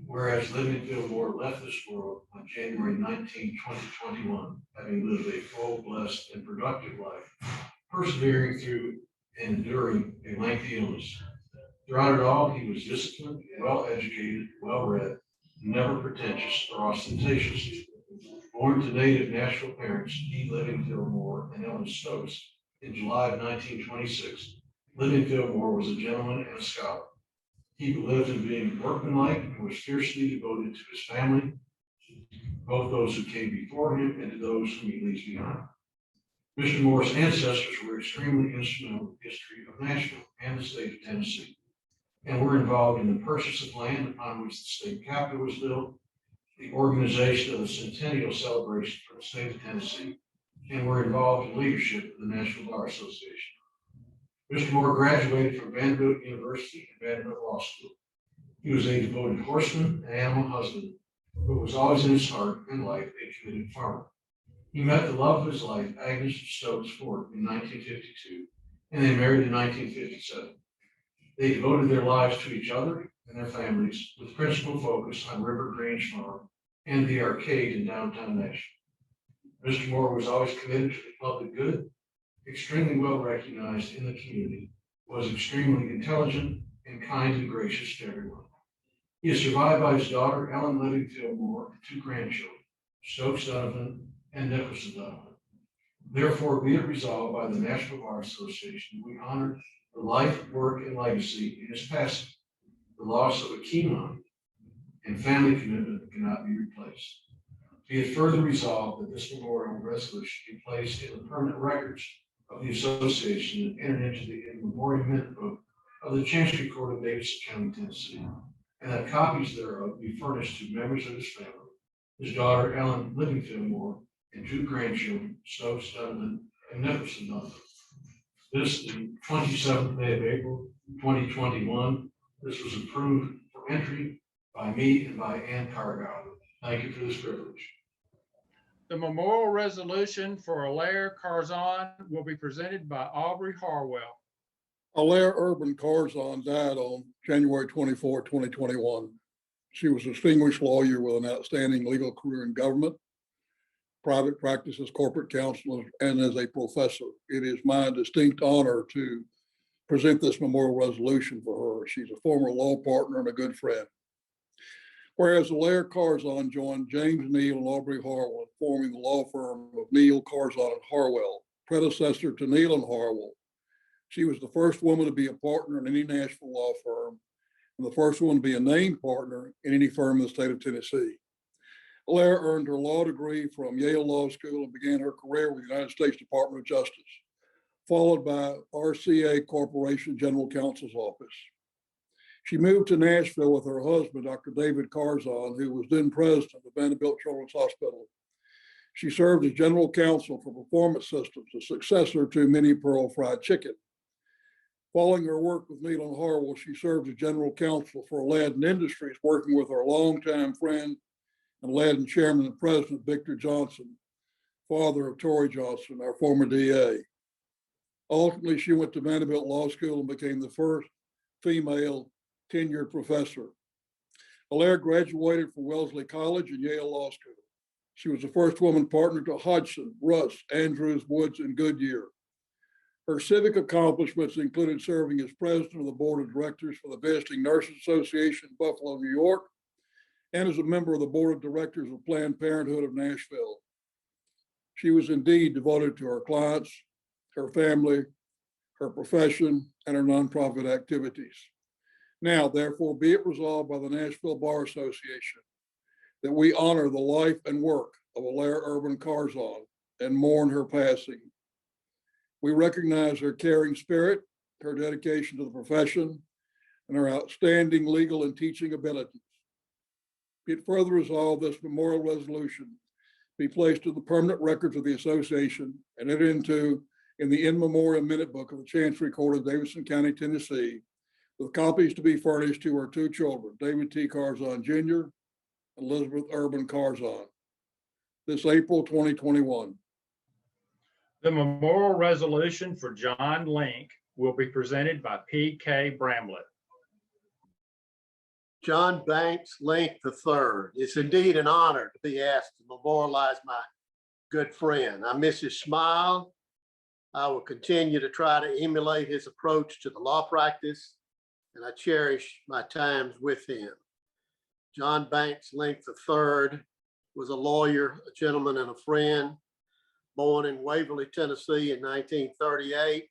Whereas Livingfield Moore left this world on January 19, 2021, having lived a full, blessed, and productive life, persevering through and enduring a lengthy illness. Throughout it all, he was disciplined, well-educated, well-read, never pretentious or ostentatious. Born to native Nashville parents, E. Livingfield Moore and Ellen Stokes, in July of 1926, Livingfield Moore was a gentleman and a scholar. He believed in being workmanlike and was fiercely devoted to his family, both those who came before him and to those whom he leaves behind. Mr. Moore's ancestors were extremely instrumental in the history of Nashville and the state of Tennessee, and were involved in the purchase of land upon which the state capitol was built, the organization of the centennial celebration for the state of Tennessee, and were involved in leadership of the National Bar Association. Mr. Moore graduated from Vanderbilt University and Vanderbilt Law School. He was a devoted horseman and animal husband, but was always in his heart and life a committed farmer. He met the love of his life, Agnes Stokes Ford, in 1952, and they married in 1957. They devoted their lives to each other and their families, with principal focus on River Grange Farm and the arcade in downtown Nashville. Mr. Moore was always committed to the public good, extremely well recognized in the community, was extremely intelligent and kind and gracious to everyone. He is survived by his daughter, Ellen Livingfield Moore, and two grandchildren, Stokes Donovan and Nicholson Donovan. Therefore, be it resolved by the National Bar Association, we honor the life, work, and legacy in his passing, the loss of a keen mind and family commitment that cannot be replaced. Be it further resolved that this memorial resolution be placed in the permanent records of the association and entered into the in memoriam minute book of the Chancery Court of Davidson County, Tennessee, and that copies thereof be furnished to members of his family, his daughter Ellen Livingfield Moore, and two grandchildren, Stokes Donovan and Nicholson Donovan. This, the 27th day of April, 2021, this was approved for entry by me and by Ann Cargyle. Thank you for this privilege. The memorial resolution for Elaire Carson will be presented by Aubrey Harwell. Elaire Urban Carson died on January 24, 2021. She was a distinguished lawyer with an outstanding legal career in government, private practice as corporate counsel, and as a professor. It is my distinct honor to present this memorial resolution for her. She's a former law partner and a good friend. Whereas Elaire Carson joined James Neal and Aubrey Harwell in forming the law firm of Neal, Carson, and Harwell, predecessor to Neal and Harwell. She was the first woman to be a partner in any Nashville law firm and the first one to be a named partner in any firm in the state of Tennessee. Elaire earned her law degree from Yale Law School and began her career with the United States Department of Justice, followed by RCA Corporation General Counsel's Office. She moved to Nashville with her husband, Dr. David Carson, who was then president of Vanderbilt Children's Hospital. She served as general counsel for Performance Systems, a successor to Minnie Pearl Fried Chicken. Following her work with Neal and Harwell, she served as general counsel for Aladdin Industries, working with her longtime friend and Aladdin chairman and president, Victor Johnson, father of Torrey Johnson, our former DA. Ultimately, she went to Vanderbilt Law School and became the first female tenured professor. Elaire graduated from Wellesley College and Yale Law School. She was the first woman partner to Hodgson, Russ, Andrews, Woods, and Goodyear. Her civic accomplishments included serving as president of the board of directors for the Visiting Nurses Association in Buffalo, New York, and as a member of the board of directors of Planned Parenthood of Nashville. She was indeed devoted to her clients, her family, her profession, and her nonprofit activities. Now, therefore, be it resolved by the Nashville Bar Association that we honor the life and work of Elaire Urban Carson and mourn her passing. We recognize her caring spirit, her dedication to the profession, and her outstanding legal and teaching abilities. Be it further resolved, this memorial resolution be placed in the permanent records of the association and entered into in the in memoriam minute book of the Chancery Court of Davidson County, Tennessee, with copies to be furnished to her two children, David T. Carson Jr. and Elizabeth Urban Carson, this April 2021. The memorial resolution for John Link will be presented by P.K. Bramlett. John Banks Link III. It's indeed an honor to be asked to memorialize my good friend. I miss his smile. I will continue to try to emulate his approach to the law practice, and I cherish my times with him. John Banks Link III was a lawyer, a gentleman, and a friend. Born in Waverly, Tennessee in 1938,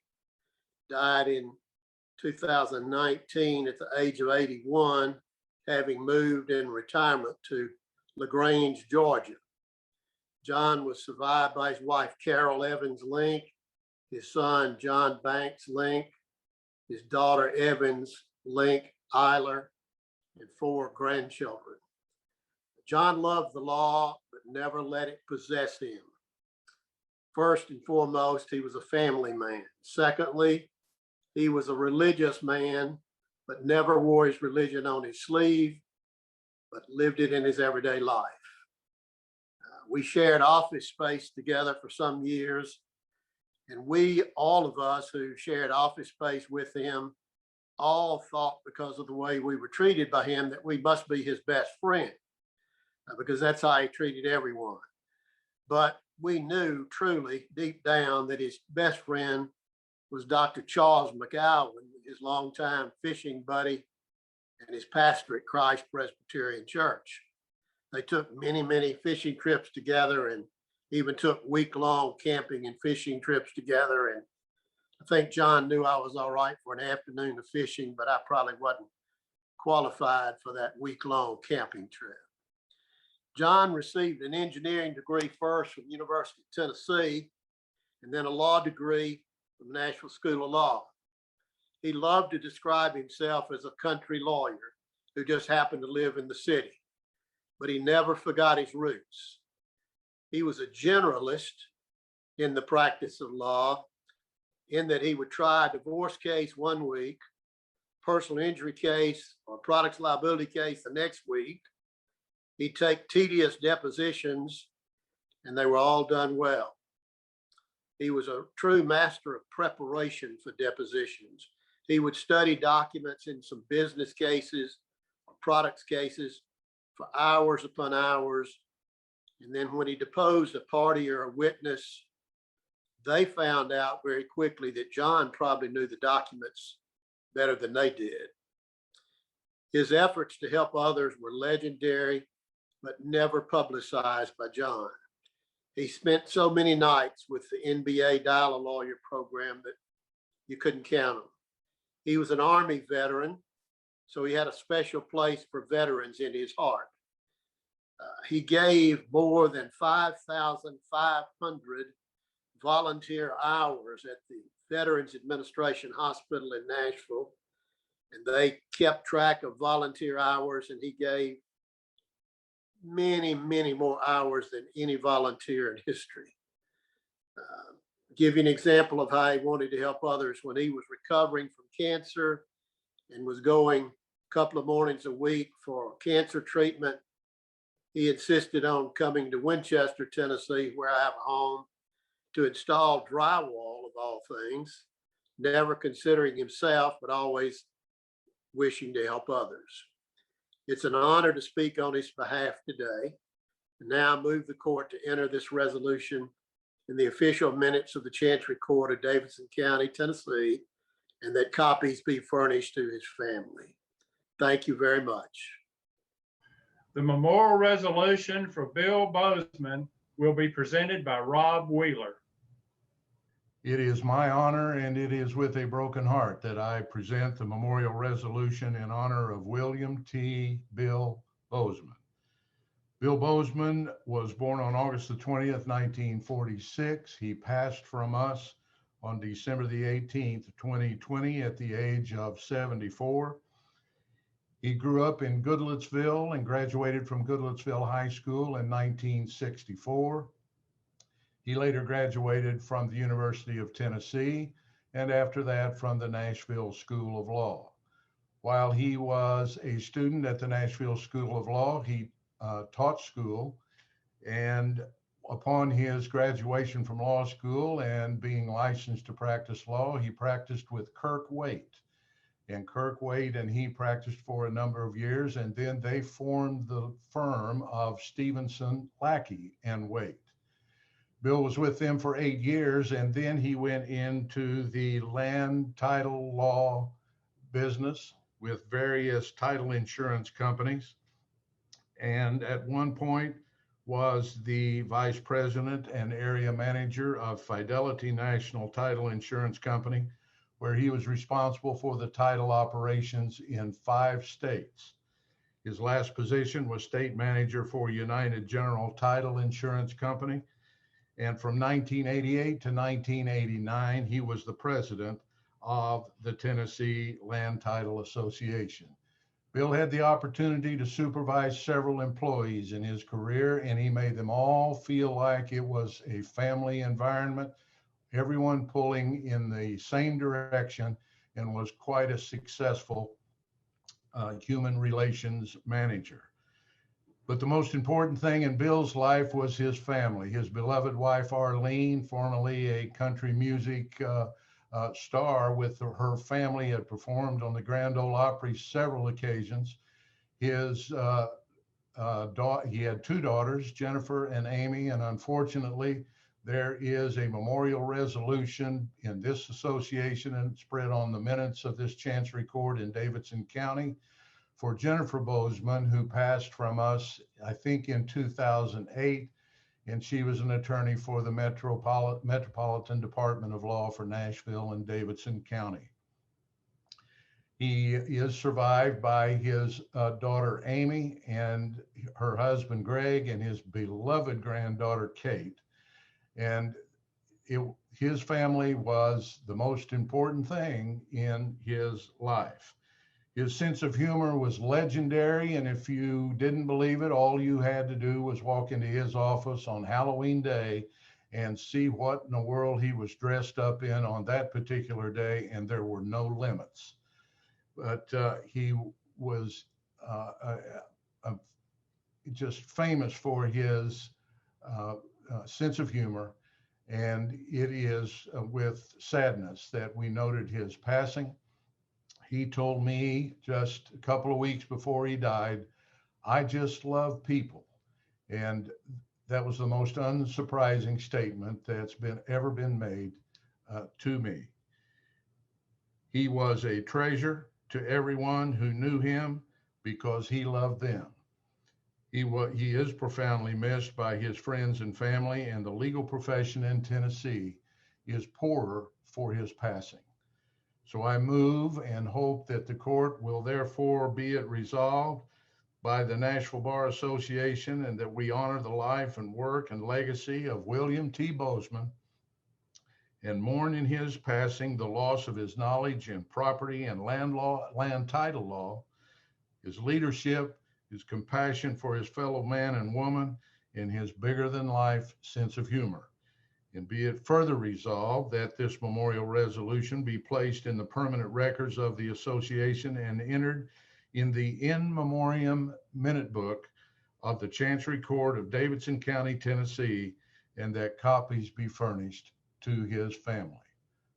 died in 2019 at the age of 81, having moved in retirement to LaGrange, Georgia. John was survived by his wife, Carol Evans Link, his son, John Banks Link, his daughter, Evans Link Elaire, and 4 grandchildren. John loved the law, but never let it possess him. First and foremost, he was a family man. Secondly, he was a religious man, but never wore his religion on his sleeve, but lived it in his everyday life. We shared office space together for some years, and we, all of us who shared office space with him, all thought because of the way we were treated by him that we must be his best friend, because that's how he treated everyone. But we knew truly deep down that his best friend was Dr. Charles McAlvin, his longtime fishing buddy and his pastor at Christ Presbyterian Church. They took many, many fishing trips together and even took week-long camping and fishing trips together. And I think John knew I was all right for an afternoon of fishing, but I probably wasn't qualified for that week-long camping trip. John received an engineering degree first from the University of Tennessee, and then a law degree from the Nashville School of Law. He loved to describe himself as a country lawyer who just happened to live in the city, but he never forgot his roots. He was a generalist in the practice of law, in that he would try a divorce case one week, personal injury case or products liability case the next week. He'd take tedious depositions, and they were all done well. He was a true master of preparation for depositions. He would study documents in some business cases or products cases for hours upon hours. And then when he deposed a party or a witness, they found out very quickly that John probably knew the documents better than they did. His efforts to help others were legendary, but never publicized by John. He spent so many nights with the NBA Dial-A-Lawyer program that you couldn't count them. He was an Army veteran, so he had a special place for veterans in his heart. He gave more than 5,500 volunteer hours at the Veterans Administration Hospital in Nashville, and they kept track of volunteer hours, and he gave many, many more hours than any volunteer in history. Give you an example of how he wanted to help others. When he was recovering from cancer and was going a couple of mornings a week for cancer treatment, he insisted on coming to Winchester, Tennessee, where I have a home, to install drywall of all things, never considering himself, but always wishing to help others. It's an honor to speak on his behalf today. And now I move the court to enter this resolution in the official minutes of the Chancery Court of Davidson County, Tennessee, and that copies be furnished to his family. Thank you very much. The memorial resolution for Bill Bozeman will be presented by Rob Wheeler. It is my honor, and it is with a broken heart, that I present the memorial resolution in honor of William T. Bill Bozeman. Bill Bozeman was born on August the 20th, 1946. He passed from us on December the 18th, 2020 at the age of 74. He grew up in Goodlettsville and graduated from Goodlettsville High School in 1964. He later graduated from the University of Tennessee, and after that from the Nashville School of Law. While he was a student at the Nashville School of Law, he taught school, and upon his graduation from law school and being licensed to practice law, he practiced with Kirk Waite. And Kirk Waite and he practiced for a number of years, and then they formed the firm of Stevenson, Lackey, and Waite. Bill was with them for 8 years, and then he went into the land title law business with various title insurance companies. And at one point was the vice president and area manager of Fidelity National Title Insurance Company, where he was responsible for the title operations in 5 states. His last position was state manager for United General Title Insurance Company. And from 1988 to 1989, he was the president of the Tennessee Land Title Association. Bill had the opportunity to supervise several employees in his career, and he made them all feel like it was a family environment, everyone pulling in the same direction, and was quite a successful human relations manager. But the most important thing in Bill's life was his family. His beloved wife, Arlene, formerly a country music star with her family, had performed on the Grand Ole Opry several occasions. He had 2 daughters, Jennifer and Amy, and unfortunately, there is a memorial resolution in this association and spread on the minutes of this Chancery Court in Davidson County for Jennifer Bozeman, who passed from us, I think, in 2008, and she was an attorney for the Metropolitan Department of Law for Nashville and Davidson County. He is survived by his daughter, Amy, and her husband, Greg, and his beloved granddaughter, Kate. And his family was the most important thing in his life. His sense of humor was legendary, and if you didn't believe it, all you had to do was walk into his office on Halloween Day and see what in the world he was dressed up in on that particular day, and there were no limits. But he was just famous for his sense of humor, and it is with sadness that we noted his passing. He told me just a couple of weeks before he died, "I just love people." And that was the most unsurprising statement that's ever been made to me. He was a treasure to everyone who knew him because he loved them. He is profoundly missed by his friends and family, and the legal profession in Tennessee is poorer for his passing. So I move and hope that the court will therefore be it resolved by the Nashville Bar Association, and that we honor the life and work and legacy of William T. Bozeman and mourn in his passing the loss of his knowledge in property and land title law, his leadership, his compassion for his fellow man and woman, and his bigger than life sense of humor. And be it further resolved that this memorial resolution be placed in the permanent records of the association and entered in the in memoriam minute book of the Chancery Court of Davidson County, Tennessee, and that copies be furnished to his family.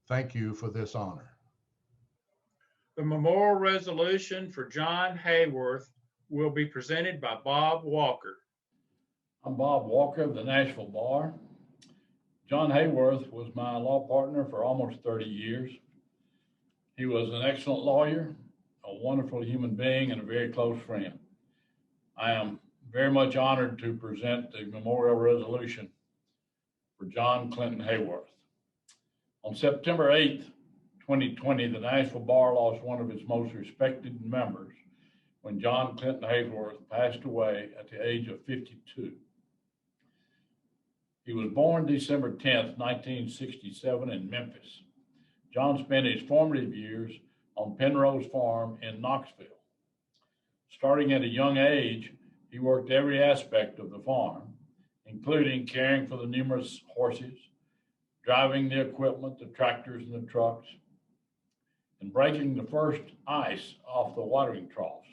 Thank you for this honor. The memorial resolution for John Hayworth will be presented by Bob Walker. I'm Bob Walker of the Nashville Bar. John Hayworth was my law partner for almost 30 years. He was an excellent lawyer, a wonderful human being, and a very close friend. I am very much honored to present the memorial resolution for John Clinton Hayworth. On September 8th, 2020, the Nashville Bar lost one of its most respected members when John Clinton Hayworth passed away at the age of 52. He was born December 10th, 1967 in Memphis. John spent his formative years on Penrose Farm in Knoxville. Starting at a young age, he worked every aspect of the farm, including caring for the numerous horses, driving the equipment, the tractors and the trucks, and breaking the first ice off the watering troughs.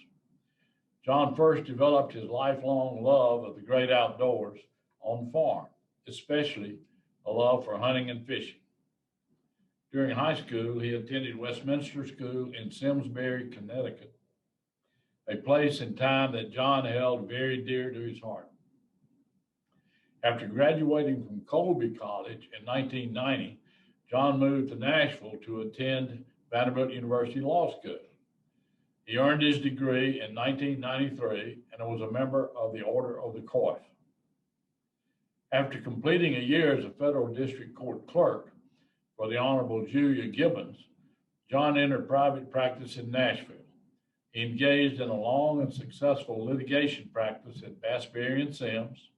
John first developed his lifelong love of the great outdoors on the farm, especially a love for hunting and fishing. During high school, he attended Westminster School in Simsbury, Connecticut, a place and time that John held very dear to his heart. After graduating from Colby College in 1990, John moved to Nashville to attend Vanderbilt University Law School. He earned his degree in 1993 and was a member of the Order of the Coif. After completing a year as a federal district court clerk for the Honorable Julia Gibbons, John entered private practice in Nashville. He engaged in a long and successful litigation practice at Bassberry and Sims,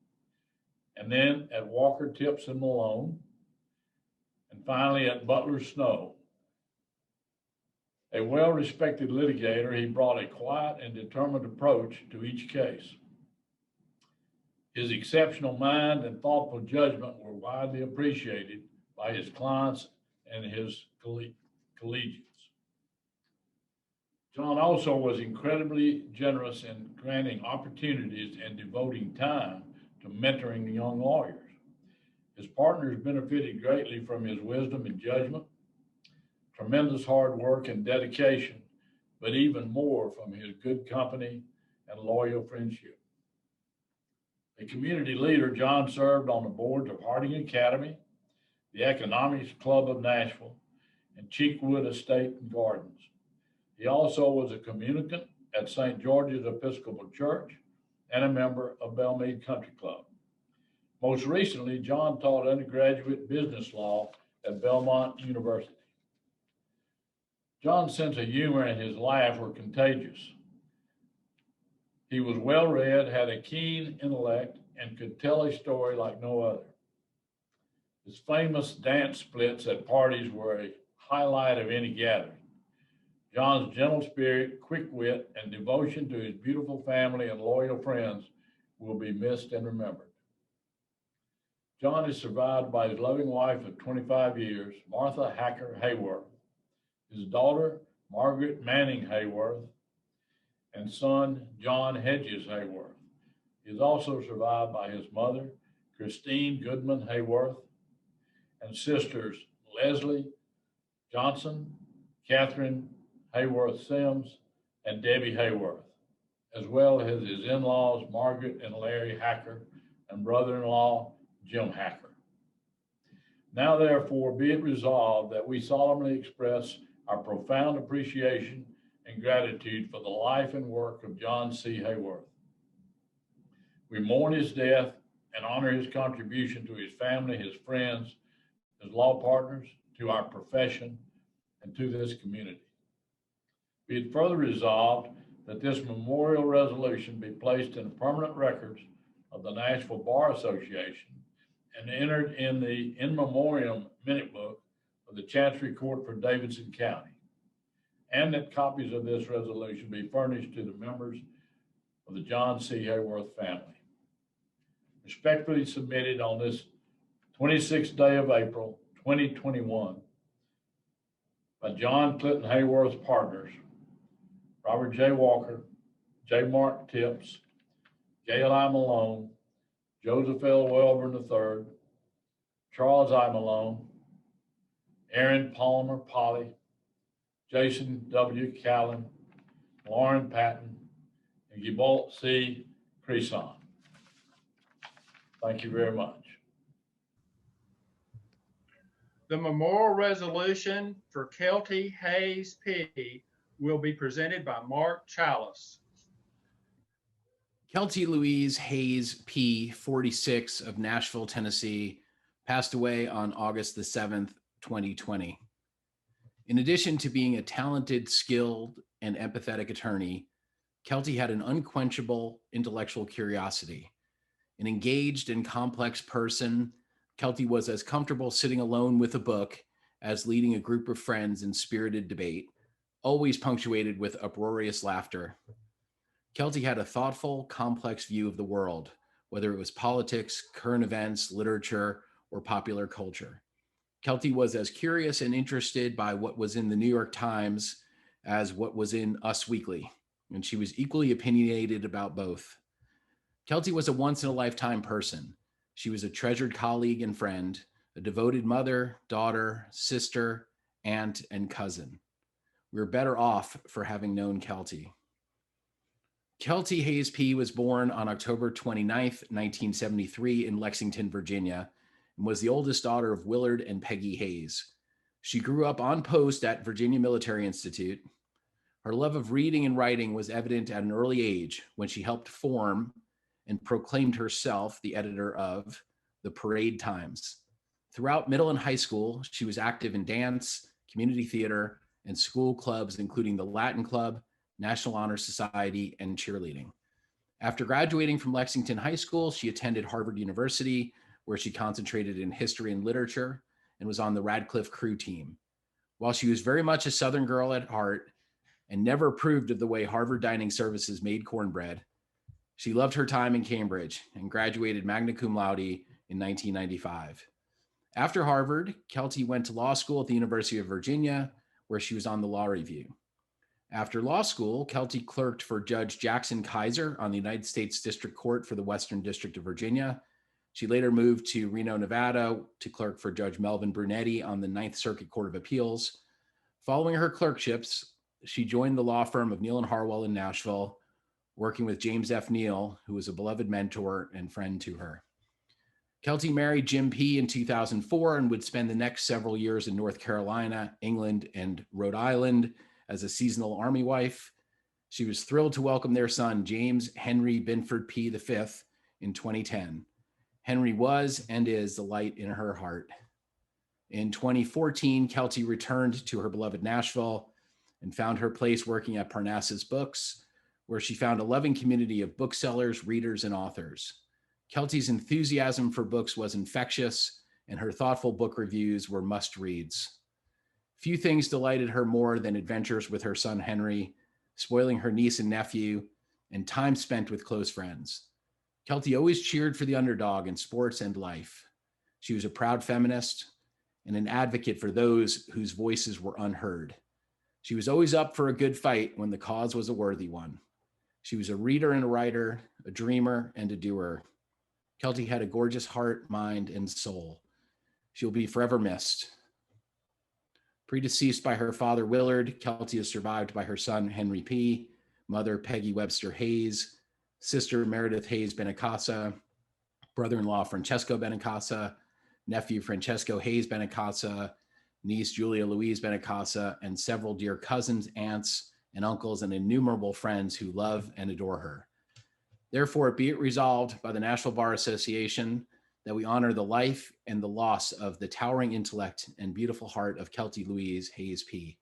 and then at Walker, Tips and Malone, and finally at Butler Snow. A well-respected litigator, he brought a quiet and determined approach to each case. His exceptional mind and thoughtful judgment were widely appreciated by his clients and his collegians. John also was incredibly generous in granting opportunities and devoting time to mentoring young lawyers. His partners benefited greatly from his wisdom and judgment, tremendous hard work and dedication, but even more from his good company and loyal friendship. A community leader, John served on the boards of Harding Academy, the Economics Club of Nashville, and Cheekwood Estate and Gardens. He also was a communicant at St. George's Episcopal Church and a member of Belmead Country Club. Most recently, John taught undergraduate business law at Belmont University. John's sense of humor and his laugh were contagious. He was well-read, had a keen intellect, and could tell a story like no other. His famous dance splits at parties were a highlight of any gathering. John's gentle spirit, quick wit, and devotion to his beautiful family and loyal friends will be missed and remembered. John is survived by his loving wife of 25 years, Martha Hacker Hayworth, his daughter, Margaret Manning Hayworth, and son, John Hedges Hayworth. He is also survived by his mother, Christine Goodman Hayworth, and sisters, Leslie Johnson, Catherine Hayworth Sims, and Debbie Hayworth, as well as his in-laws, Margaret and Larry Hacker, and brother-in-law, Jim Hacker. Now, therefore, be it resolved that we solemnly express our profound appreciation and gratitude for the life and work of John C. Hayworth. We mourn his death and honor his contribution to his family, his friends, his law partners, to our profession, and to this community. Be it further resolved that this memorial resolution be placed in the permanent records of the Nashville Bar Association and entered in the in memoriam minute book of the Chancery Court for Davidson County, and that copies of this resolution be furnished to the members of the John C. Hayworth family. Respectfully submitted on this 26th day of April, 2021, by John Clinton Hayworth's partners, Robert J. Walker, J. Mark Tips, Gail I. Malone, Joseph L. Welborn III, Charles I. Malone, Aaron Palmer Polly, Jason W. Callan, Lauren Patton, and Gibolt C. Creason. Thank you very much. The memorial resolution for Kelty Hayes P. will be presented by Mark Chalice. Kelty Louise Hayes P., 46, of Nashville, Tennessee, passed away on August the 7th, 2020. In addition to being a talented, skilled, and empathetic attorney, Kelty had an unquenchable intellectual curiosity. An engaged and complex person, Kelty was as comfortable sitting alone with a book as leading a group of friends in spirited debate, always punctuated with uproarious laughter. Kelty had a thoughtful, complex view of the world, whether it was politics, current events, literature, or popular culture. Kelty was as curious and interested by what was in the New York Times as what was in Us Weekly, and she was equally opinionated about both. Kelty was a once-in-a-lifetime person. She was a treasured colleague and friend, a devoted mother, daughter, sister, aunt, and cousin. We were better off for having known Kelty. Kelty Hayes P. was born on October 29th, 1973 in Lexington, Virginia, and was the oldest daughter of Willard and Peggy Hayes. She grew up on post at Virginia Military Institute. Her love of reading and writing was evident at an early age when she helped form and proclaimed herself the editor of the Parade Times. Throughout middle and high school, she was active in dance, community theater, and school clubs, including the Latin Club, National Honor Society, and cheerleading. After graduating from Lexington High School, she attended Harvard University, where she concentrated in history and literature and was on the Radcliffe crew team. While she was very much a Southern girl at heart and never approved of the way Harvard dining services made cornbread, she loved her time in Cambridge and graduated magna cum laude in 1995. After Harvard, Kelty went to law school at the University of Virginia, where she was on the Law Review. After law school, Kelty clerked for Judge Jackson Kaiser on the United States District Court for the Western District of Virginia. She later moved to Reno, Nevada to clerk for Judge Melvin Brunetti on the Ninth Circuit Court of Appeals. Following her clerkships, she joined the law firm of Neal and Harwell in Nashville, working with James F. Neal, who was a beloved mentor and friend to her. Kelty married Jim P. in 2004 and would spend the next several years in North Carolina, England, and Rhode Island as a seasonal Army wife. She was thrilled to welcome their son, James Henry Binford P. V. in 2010. Henry was and is the light in her heart. In 2014, Kelty returned to her beloved Nashville and found her place working at Parnassus Books, where she found a loving community of booksellers, readers, and authors. Kelty's enthusiasm for books was infectious, and her thoughtful book reviews were must-reads. Few things delighted her more than adventures with her son Henry, spoiling her niece and nephew, and time spent with close friends. Kelty always cheered for the underdog in sports and life. She was a proud feminist and an advocate for those whose voices were unheard. She was always up for a good fight when the cause was a worthy one. She was a reader and a writer, a dreamer and a doer. Kelty had a gorgeous heart, mind, and soul. She'll be forever missed. Predeceased by her father, Willard, Kelty is survived by her son, Henry P., mother, Peggy Webster Hayes, sister, Meredith Hayes Benacasa, brother-in-law, Francesco Benacasa, nephew, Francesco Hayes Benacasa, niece, Julia Louise Benacasa, and several dear cousins, aunts, and uncles, and innumerable friends who love and adore her. Therefore, be it resolved by the National Bar Association that we honor the life and the loss of the towering intellect and beautiful heart of Kelty Louise Hayes P.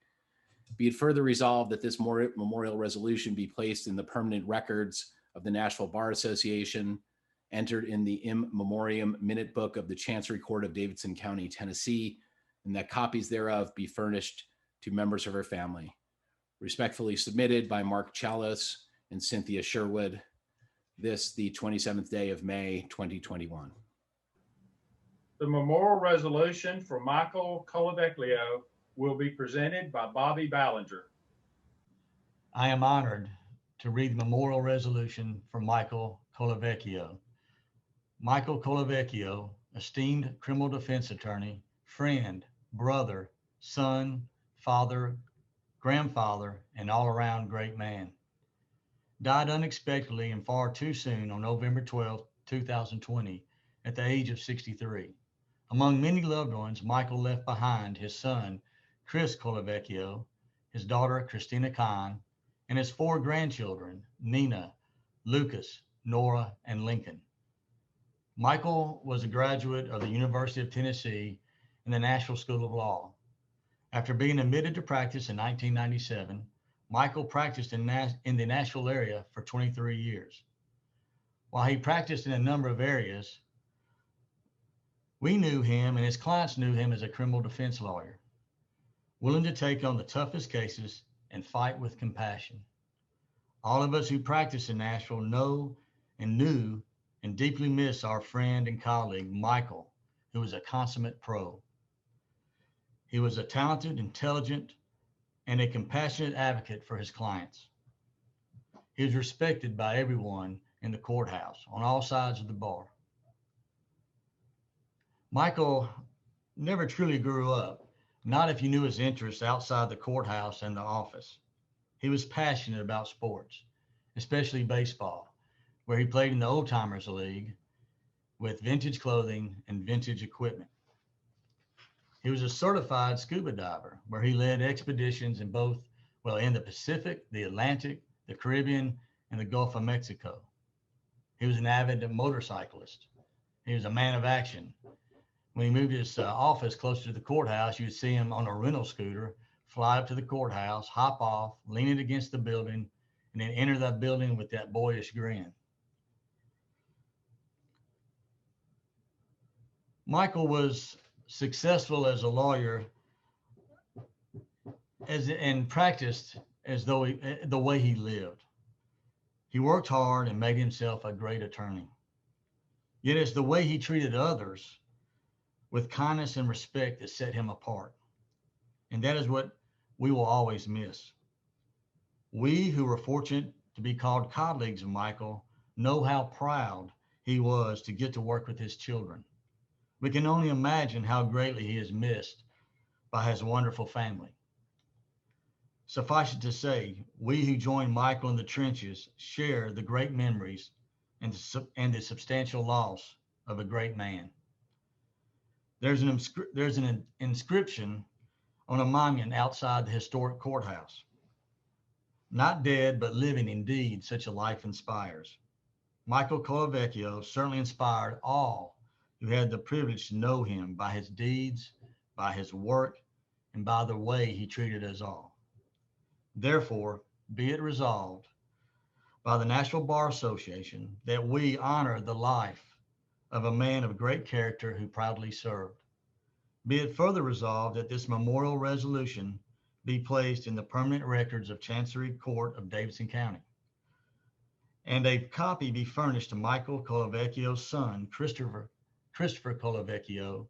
Be it further resolved that this memorial resolution be placed in the permanent records of the Nashville Bar Association, entered in the In Memoriam Minute Book of the Chancery Court of Davidson County, Tennessee, and that copies thereof be furnished to members of her family. Respectfully submitted by Mark Chalos and Cynthia Sherwood, this the 27th day of May, 2021. The memorial resolution for Michael Colavecchio will be presented by Bobby Ballinger. I am honored to read the memorial resolution for Michael Colavecchio. Michael Colavecchio, esteemed criminal defense attorney, friend, brother, son, father, grandfather, and all-around great man, died unexpectedly and far too soon on November 12, 2020, at the age of 63. Among many loved ones, Michael left behind his son, Chris Colavecchio, his daughter, Christina Kahn, and his 4 grandchildren, Nina, Lucas, Nora, and Lincoln. Michael was a graduate of the University of Tennessee and the Nashville School of Law. After being admitted to practice in 1997, Michael practiced in the Nashville area for 23 years. While he practiced in a number of areas, we knew him and his clients knew him as a criminal defense lawyer, willing to take on the toughest cases and fight with compassion. All of us who practice in Nashville know and knew and deeply miss our friend and colleague, Michael, who was a consummate pro. He was a talented, intelligent, and a compassionate advocate for his clients. He was respected by everyone in the courthouse on all sides of the bar. Michael never truly grew up, not if you knew his interests outside the courthouse and the office. He was passionate about sports, especially baseball, where he played in the Old Timers League with vintage clothing and vintage equipment. He was a certified scuba diver, where he led expeditions in the Pacific, the Atlantic, the Caribbean, and the Gulf of Mexico. He was an avid motorcyclist. He was a man of action. When he moved his office closer to the courthouse, you would see him on a rental scooter, fly up to the courthouse, hop off, lean it against the building, and then enter that building with that boyish grin. Michael was successful as a lawyer and practiced as though the way he lived. He worked hard and made himself a great attorney. Yet it's the way he treated others with kindness and respect that set him apart. And that is what we will always miss. We who were fortunate to be called colleagues of Michael know how proud he was to get to work with his children. We can only imagine how greatly he is missed by his wonderful family. Suffice it to say, we who joined Michael in the trenches share the great memories and the substantial loss of a great man. There's an inscription on a monument outside the historic courthouse. Not dead, but living indeed, such a life inspires. Michael Colavecchio certainly inspired all who had the privilege to know him by his deeds, by his work, and by the way he treated us all. Therefore, be it resolved by the Nashville Bar Association that we honor the life of a man of great character who proudly served. Be it further resolved that this memorial resolution be placed in the permanent records of Chancery Court of Davidson County, and a copy be furnished to Michael Colavecchio's son, Christopher Colavecchio,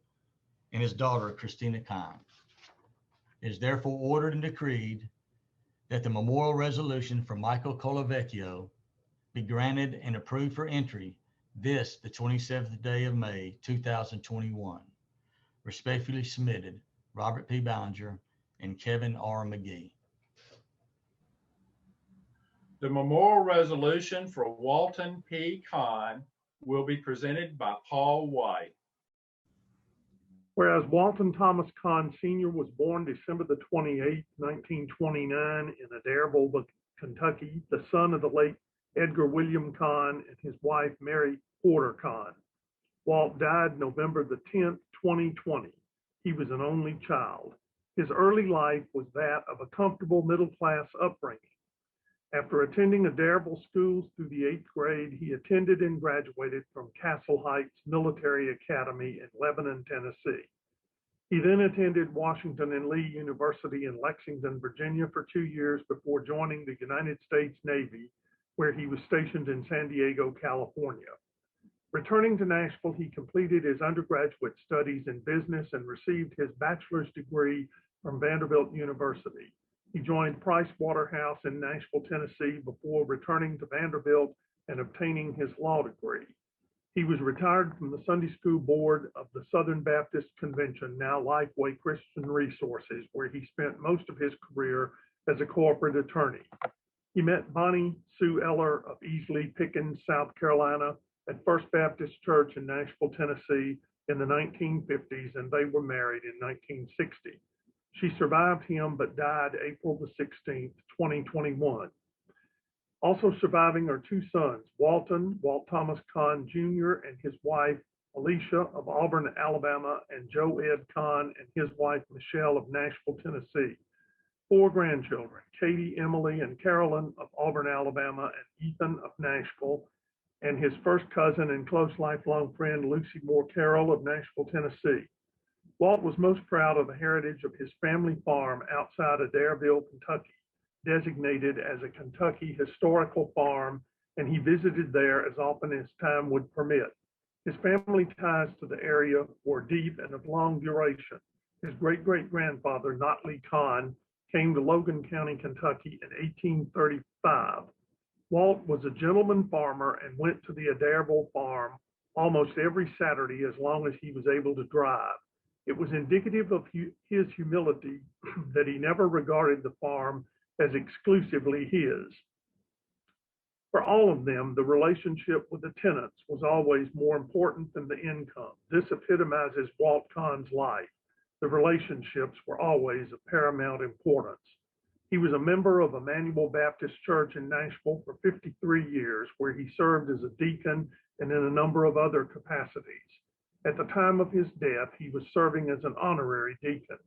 and his daughter, Christina Kine. It is therefore ordered and decreed that the memorial resolution for Michael Colavecchio be granted and approved for entry this, the 27th day of May, 2021. Respectfully submitted, Robert P. Ballinger and Kevin R. McGee. The memorial resolution for Walton P. Kahn will be presented by Paul White. Whereas Walton Thomas Kahn Sr. was born December the 28th, 1929 in Adairville, Kentucky, the son of the late Edgar William Kahn and his wife, Mary Porter Kahn. Walt died November the 10th, 2020. He was an only child. His early life was that of a comfortable middle-class upbringing. After attending Adairville schools through the 8th grade, he attended and graduated from Castle Heights Military Academy in Lebanon, Tennessee. He then attended Washington and Lee University in Lexington, Virginia for 2 years before joining the United States Navy, where he was stationed in San Diego, California. Returning to Nashville, he completed his undergraduate studies in business and received his bachelor's degree from Vanderbilt University. He joined Price Waterhouse in Nashville, Tennessee before returning to Vanderbilt and obtaining his law degree. He was retired from the Sunday School Board of the Southern Baptist Convention, now Lifeway Christian Resources, where he spent most of his career as a corporate attorney. He met Bonnie Sue Eller of Easley Pickens, South Carolina, at First Baptist Church in Nashville, Tennessee in the 1950s, and they were married in 1960. She survived him but died April the 16th, 2021. Also surviving are two sons, Walt Thomas Kahn Jr. and his wife, Alicia of Auburn, Alabama, and Joe Ed Kahn and his wife, Michelle of Nashville, Tennessee. 4 grandchildren, Katie, Emily, and Carolyn of Auburn, Alabama, and Ethan of Nashville, and his first cousin and close lifelong friend, Lucy Moore Carroll of Nashville, Tennessee. Walt was most proud of the heritage of his family farm outside Adairville, Kentucky, designated as a Kentucky historical farm, and he visited there as often as time would permit. His family ties to the area were deep and of long duration. His great-great-grandfather, Notley Kahn, came to Logan County, Kentucky in 1835. Walt was a gentleman farmer and went to the Adairville farm almost every Saturday as long as he was able to drive. It was indicative of his humility that he never regarded the farm as exclusively his. For all of them, the relationship with the tenants was always more important than the income. This epitomizes Walt Kahn's life. The relationships were always of paramount importance. He was a member of Emmanuel Baptist Church in Nashville for 53 years, where he served as a deacon and in a number of other capacities. At the time of his death, he was serving as an honorary deacon.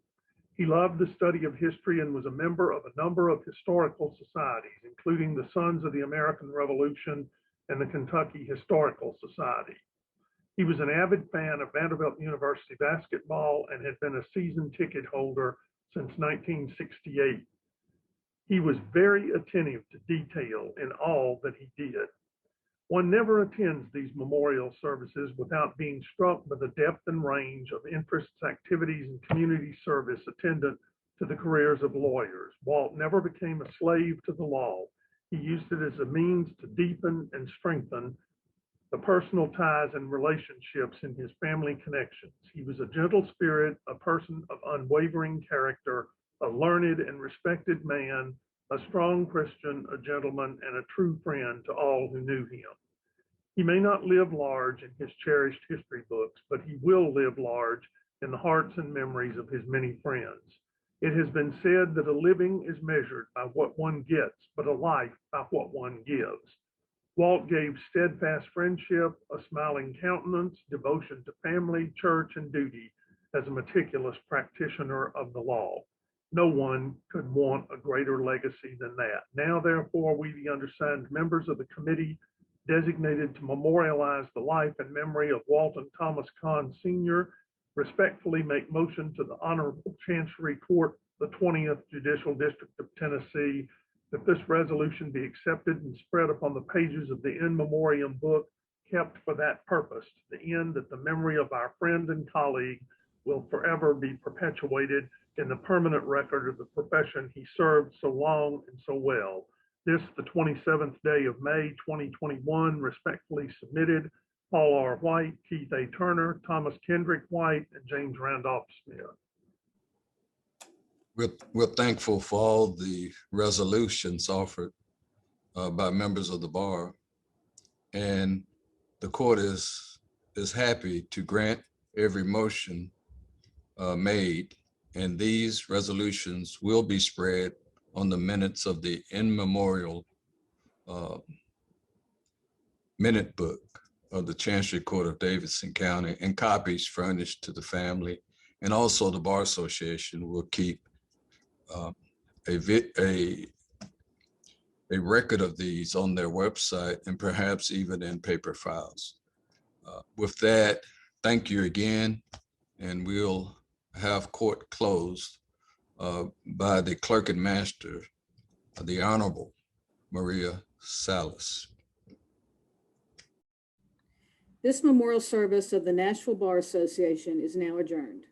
He loved the study of history and was a member of a number of historical societies, including the Sons of the American Revolution and the Kentucky Historical Society. He was an avid fan of Vanderbilt University basketball and had been a season ticket holder since 1968. He was very attentive to detail in all that he did. One never attends these memorial services without being struck by the depth and range of interests, activities, and community service attendant to the careers of lawyers. Walt never became a slave to the law. He used it as a means to deepen and strengthen the personal ties and relationships in his family connections. He was a gentle spirit, a person of unwavering character, a learned and respected man, a strong Christian, a gentleman, and a true friend to all who knew him. He may not live large in his cherished history books, but he will live large in the hearts and memories of his many friends. It has been said that a living is measured by what one gets, but a life by what one gives. Walt gave steadfast friendship, a smiling countenance, devotion to family, church, and duty as a meticulous practitioner of the law. No one could want a greater legacy than that. Now, therefore, we, the undersigned members of the committee designated to memorialize the life and memory of Walton Thomas Kahn Sr., respectfully make motion to the Honorable Chancery Court, the 20th Judicial District of Tennessee, that this resolution be accepted and spread upon the pages of the in memoriam book kept for that purpose, to the end that the memory of our friend and colleague will forever be perpetuated in the permanent record of the profession he served so long and so well. This, the 27th day of May, 2021, respectfully submitted, Paul R. White, Keith A. Turner, Thomas Kendrick White, and James Randolph Smith. We're thankful for all the resolutions offered by members of the bar, and the court is happy to grant every motion made, and these resolutions will be spread on the minutes of the in memorial minute book of the Chancery Court of Davidson County, and copies furnished to the family. And also the Bar Association will keep a record of these on their website, and perhaps even in paper files. With that, thank you again, and we'll have court closed by the Clerk and Master, the Honorable Maria Salas. This memorial service of the Nashville Bar Association is now adjourned.